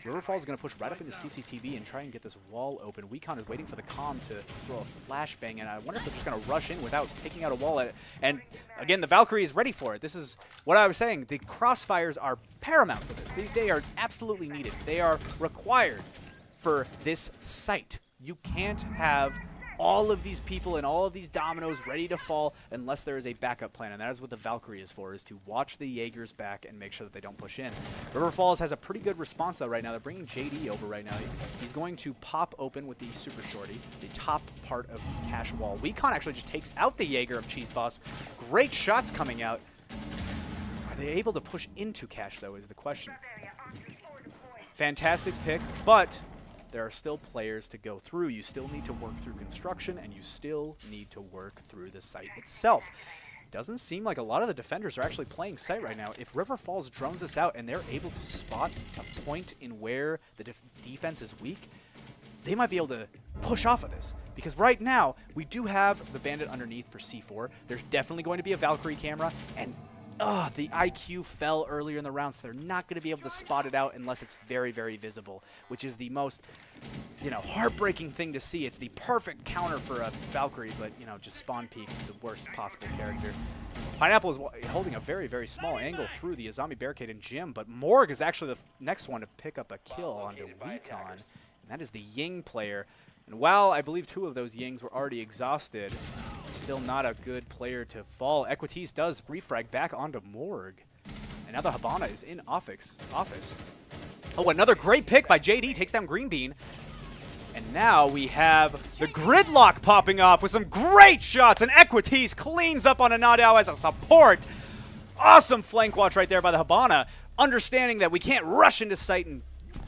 River Falls is going to push right up into CCTV and try and get this wall open. Wecon is waiting for the comm to throw a flashbang, and I wonder if they're just going to rush in without taking out a wall at it. And again, the Valkyrie is ready for it. This is what I was saying. The crossfires are paramount for this. They are absolutely needed. They are required for this site. You can't have all of these people and all of these dominoes ready to fall unless there is a backup plan, and that is what the Valkyrie is for, is to watch the Jaegers back and make sure that they don't push in. River Falls has a pretty good response though right now. They're bringing JD over right now. He's going to pop open with the Super Shorty, the top part of the Cash wall. Wecon actually just takes out the Jaeger of Cheese Boss. Great shots coming out. Are they able to push into Cash though is the question. Fantastic pick, but there are still players to go through. You still need to work through construction, and you still need to work through the site itself. Doesn't seem like a lot of the defenders are actually playing site right now. If River Falls drones this out and they're able to spot a point in where the defense is weak, they might be able to push off of this. Because right now, we do have the Bandit underneath for C4. There's definitely going to be a Valkyrie camera, and the IQ fell earlier in the round, so they're not going to be able to spot it out unless it's very, very visible, which is the most, you know, heartbreaking thing to see. It's the perfect counter for a Valkyrie, but, you know, just spawn peaks the worst possible character. Pineapple is holding a very, very small angle through the Azami Barricade and Jim, but Morg is actually the next one to pick up a kill onto Wecon, and that is the Ying player. And while I believe 2 of those Yings were already exhausted, still not a good player to fall. Equities does refrag back onto Morg. And now the Habana is in office. Oh, another great pick by JD. Takes down Green Bean. And now we have the Gridlock popping off with some great shots. And Equities cleans up on a Nadao as a support. Awesome flank watch right there by the Habana. Understanding that we can't rush into sight and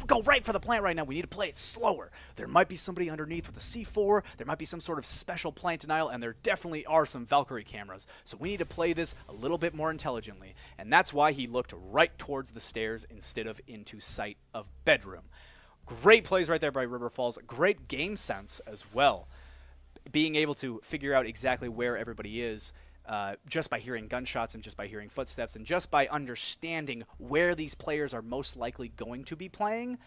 go right for the plant right now. We need to play it slower. There might be somebody underneath with a C4. There might be some sort of special plant denial, and there definitely are some Valkyrie cameras. So we need to play this a little bit more intelligently, and that's why he looked right towards the stairs instead of into sight of bedroom. Great plays right there by River Falls. Great game sense as well. Being able to figure out exactly where everybody is just by hearing gunshots and just by hearing footsteps and just by understanding where these players are most likely going to be playing,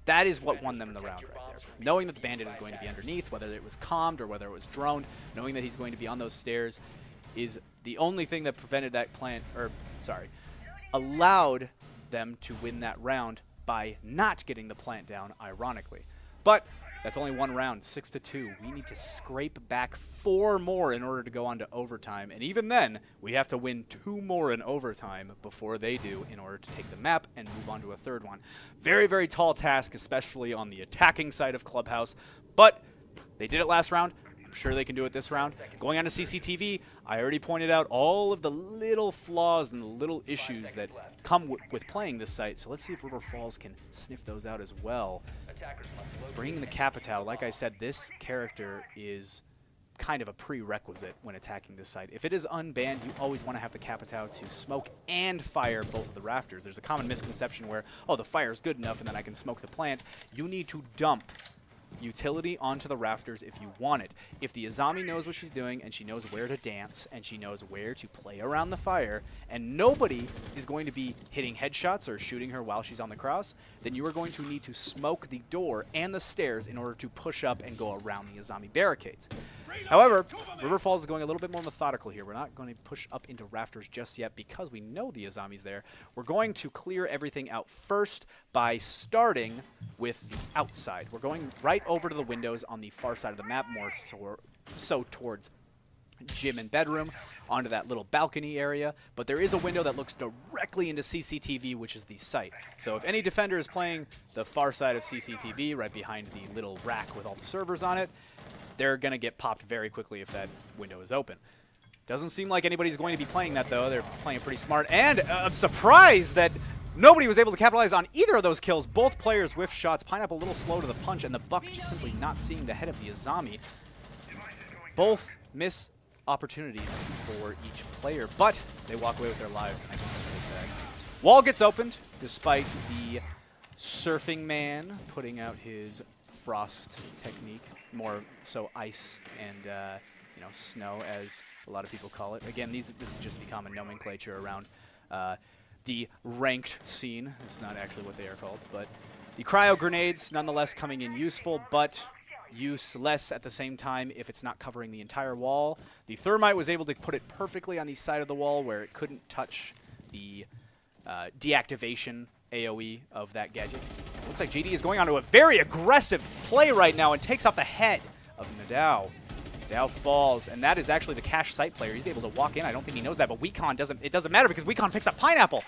that is what won them the round right there. Knowing that the Bandit is going to be underneath, whether it was commed or whether it was droned, knowing that he's going to be on those stairs is the only thing that prevented that allowed them to win that round by not getting the plant down, ironically. But that's only one round, 6-2. We need to scrape back 4 more in order to go on to overtime. And even then, we have to win 2 more in overtime before they do in order to take the map and move on to a 3rd one. Very, very tall task, especially on the attacking side of Clubhouse. But they did it last round. I'm sure they can do it this round. Going on to CCTV, I already pointed out all of the little flaws and the little issues that come with playing this site, so let's see if River Falls can sniff those out as well. Bringing the Capitao, like I said, this character is kind of a prerequisite when attacking this site. If it is unbanned, you always want to have the Capitao to smoke and fire both of the rafters. There's a common misconception where, oh, the fire's good enough and then I can smoke the plant. You need to dump utility onto the rafters if you want it. If the Azami knows what she's doing and she knows where to dance and she knows where to play around the fire and nobody is going to be hitting headshots or shooting her while she's on the cross, then you are going to need to smoke the door and the stairs in order to push up and go around the Azami barricades. However, River Falls is going a little bit more methodical here. We're not going to push up into rafters just yet because we know the Azami's there. We're going to clear everything out first by starting with the outside. We're going right over to the windows on the far side of the map, more so towards gym and bedroom, onto that little balcony area. But there is a window that looks directly into CCTV, which is the site. So if any defender is playing the far side of CCTV, right behind the little rack with all the servers on it, they're going to get popped very quickly if that window is open. Doesn't seem like anybody's going to be playing that, though. They're playing it pretty smart. And I'm surprised that nobody was able to capitalize on either of those kills. Both players whiff shots. Pineapple a little slow to the punch, and the Buck just simply not seeing the head of the Azami. Both miss opportunities for each player, but they walk away with their lives, and I can take that. Wall gets opened, despite the surfing man putting out his frost technique, more so ice and you know, snow, as a lot of people call it. Again, this is just the common nomenclature around the ranked scene. It's not actually what they are called, but the cryo grenades nonetheless coming in useful, but useless at the same time if it's not covering the entire wall. The thermite was able to put it perfectly on the side of the wall where it couldn't touch the deactivation AoE of that gadget. Looks like JD is going on to a very aggressive play right now and takes off the head of Nadao. Nadao falls, and that is actually the cash site player. He's able to walk in. I don't think he knows that, but Weecon it doesn't matter because Weecon picks up Pineapple.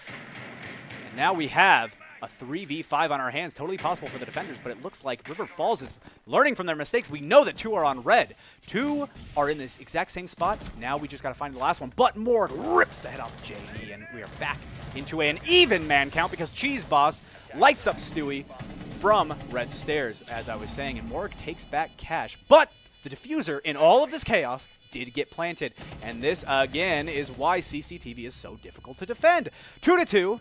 And now we have a 3v5 on our hands, totally possible for the defenders, but it looks like River Falls is learning from their mistakes. We know that 2 are on red. 2 are in this exact same spot. Now we just got to find the last one, but Morg rips the head off of JD, and we are back into an even man count because Cheese Boss lights up Stewie from red stairs, as I was saying, and Morg takes back cash. But the diffuser, in all of this chaos, did get planted, and this, again, is why CCTV is so difficult to defend. 2-2.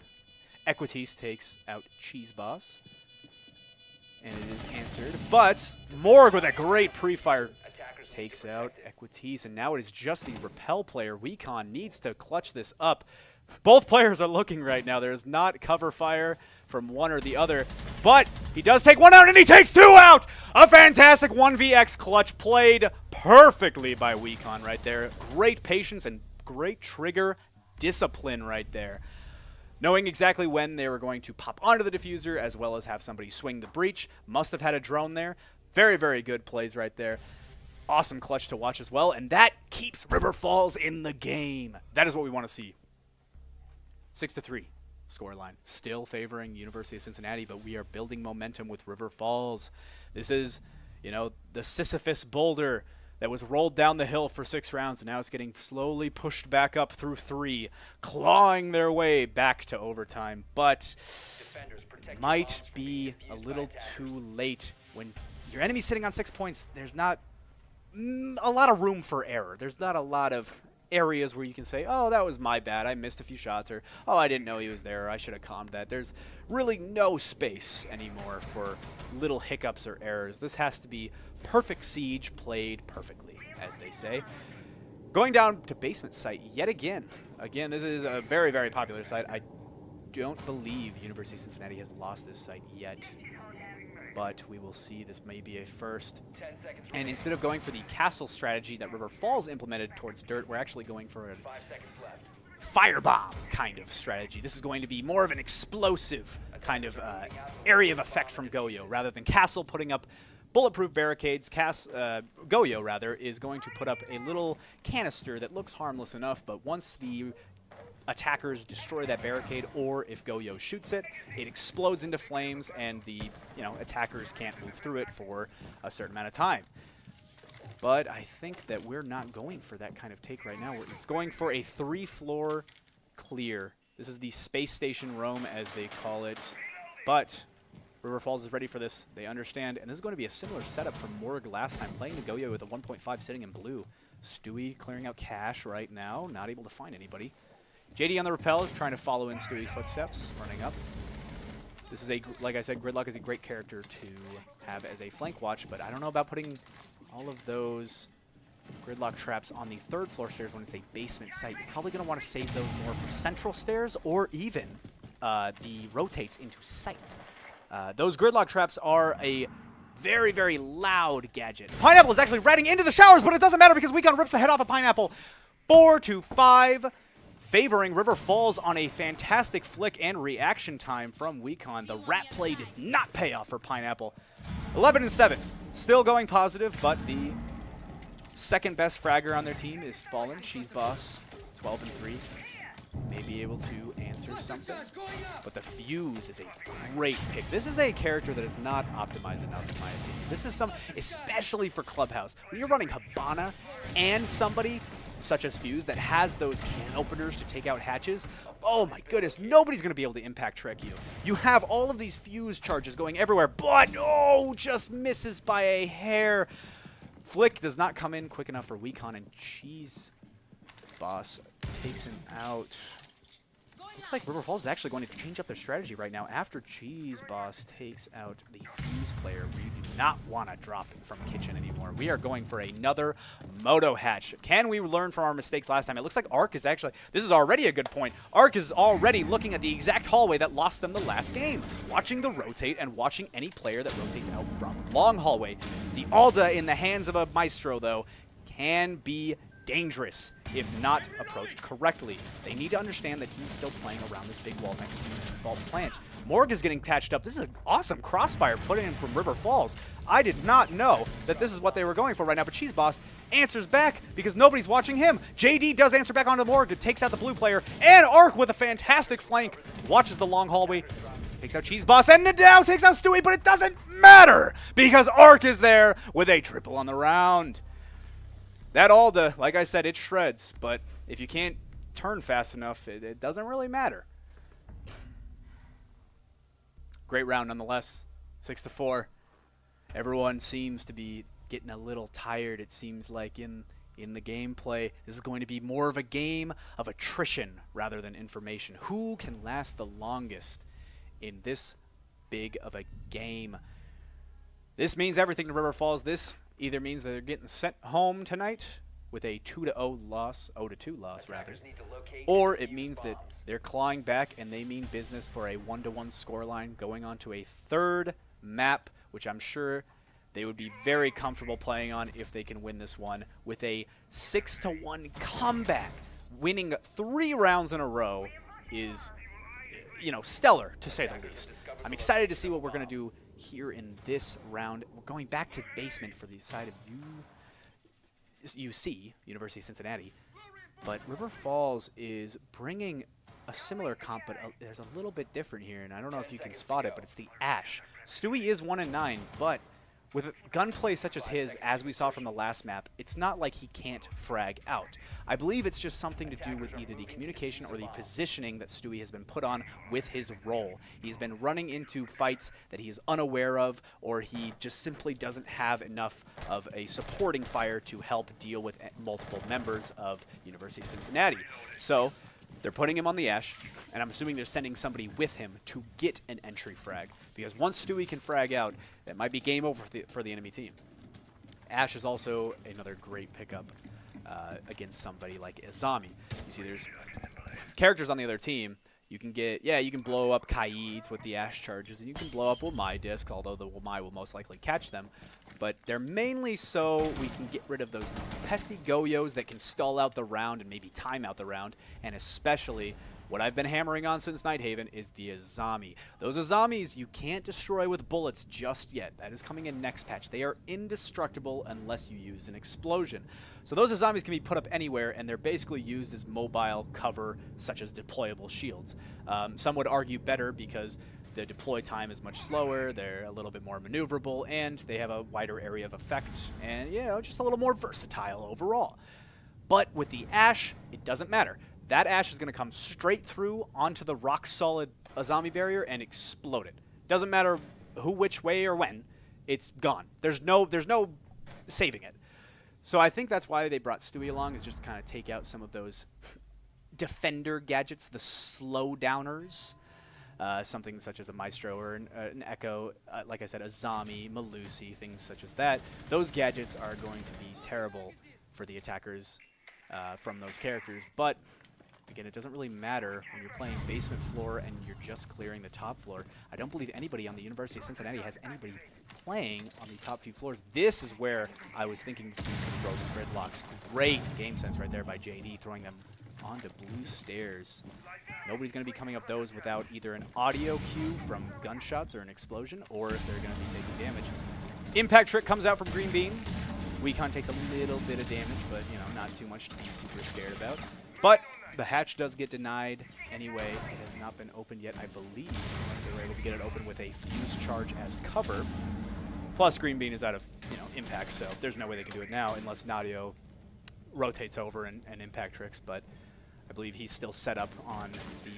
Equities takes out Cheese Boss, and it is answered. But Morg with a great pre-fire takes out Equities, and now it is just the Repel player. Weecon needs to clutch this up. Both players are looking right now. There is not cover fire from one or the other, but he does take one out, and he takes 2 out! A fantastic 1vx clutch played perfectly by Weecon right there. Great patience and great trigger discipline right there. Knowing exactly when they were going to pop onto the diffuser, as well as have somebody swing the breach. Must have had a drone there. Very, very good plays right there. Awesome clutch to watch as well, and that keeps River Falls in the game. That is what we want to see. 6-3 scoreline. Still favoring University of Cincinnati, but we are building momentum with River Falls. This is, you know, the Sisyphus boulder that was rolled down the hill for 6 rounds, and now it's getting slowly pushed back up through 3, clawing their way back to overtime. But it might be a little too late. When your enemy's sitting on 6 points, there's not a lot of room for error. There's not a lot of areas where you can say, oh, that was my bad, I missed a few shots, or oh, I didn't know he was there, or I should have calmed that. There's really no space anymore for little hiccups or errors. This has to be perfect siege played perfectly, as they say. Going down to basement site yet again. Again, this is a very, very popular site. I don't believe University of Cincinnati has lost this site yet, but we will see. This may be a first. And instead of going for the castle strategy that River Falls implemented towards dirt, we're actually going for a firebomb kind of strategy. This is going to be more of an explosive kind of area of effect from Goyo, rather than Castle putting up bulletproof barricades. Goyo, rather, is going to put up a little canister that looks harmless enough, but once the attackers destroy that barricade, or if Goyo shoots it, it explodes into flames, and the attackers can't move through it for a certain amount of time. But I think that we're not going for that kind of take right now. It's going for a 3-floor clear. This is the space station roam, as they call it. But River Falls is ready for this. They understand. And this is going to be a similar setup from Morg last time, playing the Goyo with a 1.5 sitting in blue. Stewie clearing out cash right now, not able to find anybody. JD on the rappel, trying to follow in Stewie's footsteps, running up. This is like I said, Gridlock is a great character to have as a flank watch, but I don't know about putting all of those Gridlock traps on the 3rd floor stairs when it's a basement site. You're probably going to want to save those more for central stairs or even the rotates into sight. Those Gridlock traps are a very, very loud gadget. Pineapple is actually riding into the showers, but it doesn't matter because Weekon rips the head off of Pineapple. 4-5, favoring River Falls on a fantastic flick and reaction time from Weekon. The rat play did not pay off for Pineapple. 11-7. Still going positive, but the second best fragger on their team is fallen. She's boss, 12-3. May be able to answer something, but the Fuse is a great pick. This is a character that is not optimized enough, in my opinion. This is especially for Clubhouse. When you're running Habana and somebody such as Fuse that has those can openers to take out hatches, oh my goodness, nobody's going to be able to impact trick you. You have all of these Fuse charges going everywhere, but oh, just misses by a hair. Flick does not come in quick enough for Weekon, and Cheese Boss takes him out. Looks like River Falls is actually going to change up their strategy right now. After Cheese Boss takes out the Fuse player, we do not want to drop from Kitchen anymore. We are going for another Moto Hatch. Can we learn from our mistakes last time? It looks like Ark is actually, this is already a good point. Ark is already looking at the exact hallway that lost them the last game. Watching the rotate and watching any player that rotates out from long hallway. The Alda in the hands of a Maestro, though, can be dangerous if not approached correctly. They need to understand that he's still playing around this big wall next to the default plant. Morg is getting patched up. This is an awesome crossfire put in from River Falls. I did not know that this is what they were going for right now, but Cheese Boss answers back because nobody's watching him. JD does answer back onto Morg. It takes out the blue player, and Ark with a fantastic flank watches the long hallway. Takes out Cheese Boss, and now takes out Stewie, but it doesn't matter because Ark is there with a triple on the round. That Alda, like I said, it shreds, but if you can't turn fast enough, it doesn't really matter. Great round nonetheless, 6-4. Everyone seems to be getting a little tired, it seems like, in the gameplay. This is going to be more of a game of attrition rather than information. Who can last the longest in this big of a game? This means everything to River Falls. This either means that they're getting sent home tonight with a 2-0 loss, 0-2 loss rather, or it means that they're clawing back and they mean business for a 1-1 scoreline going on to a 3rd map, which I'm sure they would be very comfortable playing on if they can win this one with a 6-1 comeback. Winning 3 rounds in a row is, you know, stellar to say the least. I'm excited to see what we're going to do here in this round. We're going back to basement for the side of UC, University of Cincinnati. But River Falls is bringing a similar comp, but there's a little bit different here, and I don't know if you can spot it, but it's the Ash. Stewie is 1-9, but with gunplay such as his, as we saw from the last map, it's not like he can't frag out. I believe it's just something to do with either the communication or the positioning that Stewie has been put on with his role. He's been running into fights that he is unaware of, or he just simply doesn't have enough of a supporting fire to help deal with multiple members of University of Cincinnati. So they're putting him on the Ash, and I'm assuming they're sending somebody with him to get an entry frag. Because once Stewie can frag out, that might be game over for the enemy team. Ash is also another great pickup against somebody like Izami. You see there's characters on the other team. You can get, you can blow up Kaids with the Ash charges, and you can blow up Wamai disc, although the Wamai will most likely catch them. But they're mainly so we can get rid of those pesky Goyos that can stall out the round and maybe time out the round, and especially what I've been hammering on since Nighthaven is the Izami. Those Izamis you can't destroy with bullets just yet. That is coming in next patch. They are indestructible unless you use an explosion. So those Izamis can be put up anywhere, and they're basically used as mobile cover, such as deployable shields. Some would argue better because The deploy time is much slower, they're a little bit more maneuverable, and they have a wider area of effect, and, you know, just a little more versatile overall. But with the Ash, it doesn't matter. That Ash is going to come straight through onto the rock-solid Azami barrier and explode it. Doesn't matter who, which way, or when. It's gone. There's no saving it. So I think that's why they brought Stewie along, is just to kind of take out some of those defender gadgets, the slow-downers. Something such as a Maestro or an Echo, like I said, a Zami, Malusi, things such as that. Those gadgets are going to be terrible for the attackers from those characters. But, again, it doesn't really matter when you're playing basement floor and you're just clearing the top floor. I don't believe anybody on the University of Cincinnati has anybody playing on the top few floors. This is where I was thinking you could throw the gridlocks. Great game sense right there by JD, throwing them onto blue stairs. Nobody's going to be coming up those without either an audio cue from gunshots or an explosion, or if they're going to be taking damage. Impact trick comes out from Green Bean. Weakon takes a little bit of damage, but, you know, not too much to be super scared about. But the hatch does get denied anyway. It has not been opened yet, I believe, unless they were able to get it open with a fuse charge as cover. Plus, Green Bean is out of, you know, impact, so there's no way they can do it now unless Nadio rotates over and impact tricks, but I believe he's still set up on the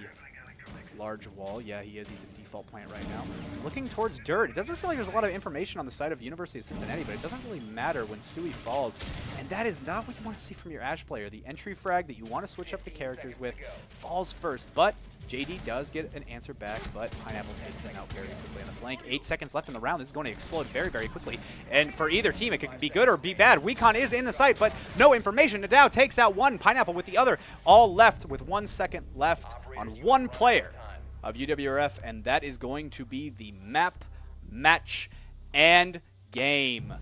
large wall. Yeah, he is. He's in default plant right now. Looking towards dirt. It doesn't feel like there's a lot of information on the side of University of Cincinnati, but it doesn't really matter when Stewie falls. And that is not what you want to see from your Ash player. The entry frag that you want to switch up the characters with falls first, but JD does get an answer back, but Pineapple takes him out very quickly on the flank. 8 seconds left in the round. This is going to explode very, very quickly. And for either team, it could be good or be bad. Weakon is in the site, but no information. Nadao takes out one, Pineapple with the other. All left with 1 second left on one player of UWRF, and that is going to be the map, match, and game.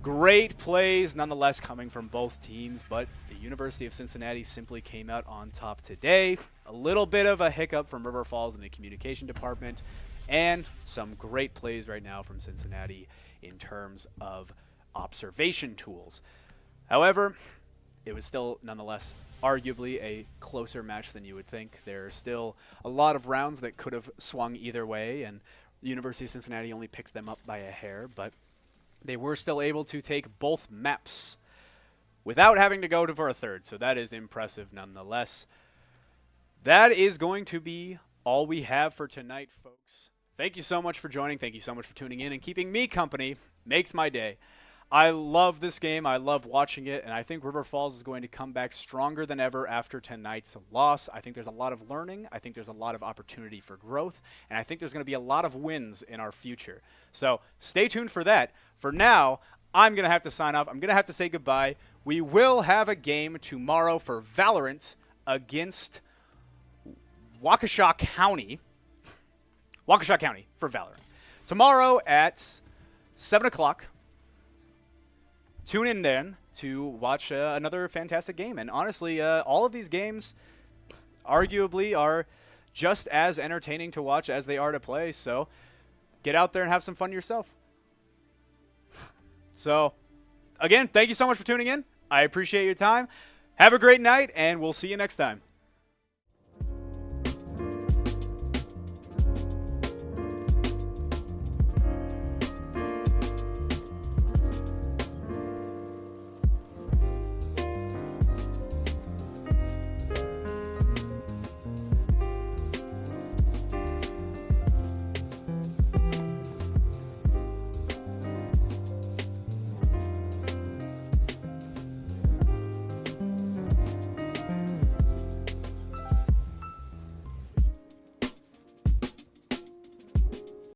Great plays, nonetheless, coming from both teams, but the University of Cincinnati simply came out on top today. A little bit of a hiccup from River Falls in the communication department, and some great plays right now from Cincinnati in terms of observation tools. However, it was still, nonetheless, arguably a closer match than you would think. There are still a lot of rounds that could have swung either way, and the University of Cincinnati only picked them up by a hair, but they were still able to take both maps without having to go for a third, so that is impressive nonetheless. That is going to be all we have for tonight, folks. Thank you so much for joining. Thank you so much for tuning in and keeping me company. Makes my day. I love this game. I love watching it, and I think River Falls is going to come back stronger than ever after tonight's loss. I think there's a lot of learning. I think there's a lot of opportunity for growth, and I think there's going to be a lot of wins in our future. So stay tuned for that. For now, I'm going to have to sign off. I'm going to have to say goodbye. We will have a game tomorrow for Valorant against Waukesha County. Waukesha County for Valorant. Tomorrow at 7 o'clock. Tune in then to watch another fantastic game. And honestly, all of these games arguably are just as entertaining to watch as they are to play. So get out there and have some fun yourself. So again, thank you so much for tuning in. I appreciate your time. Have a great night, and we'll see you next time.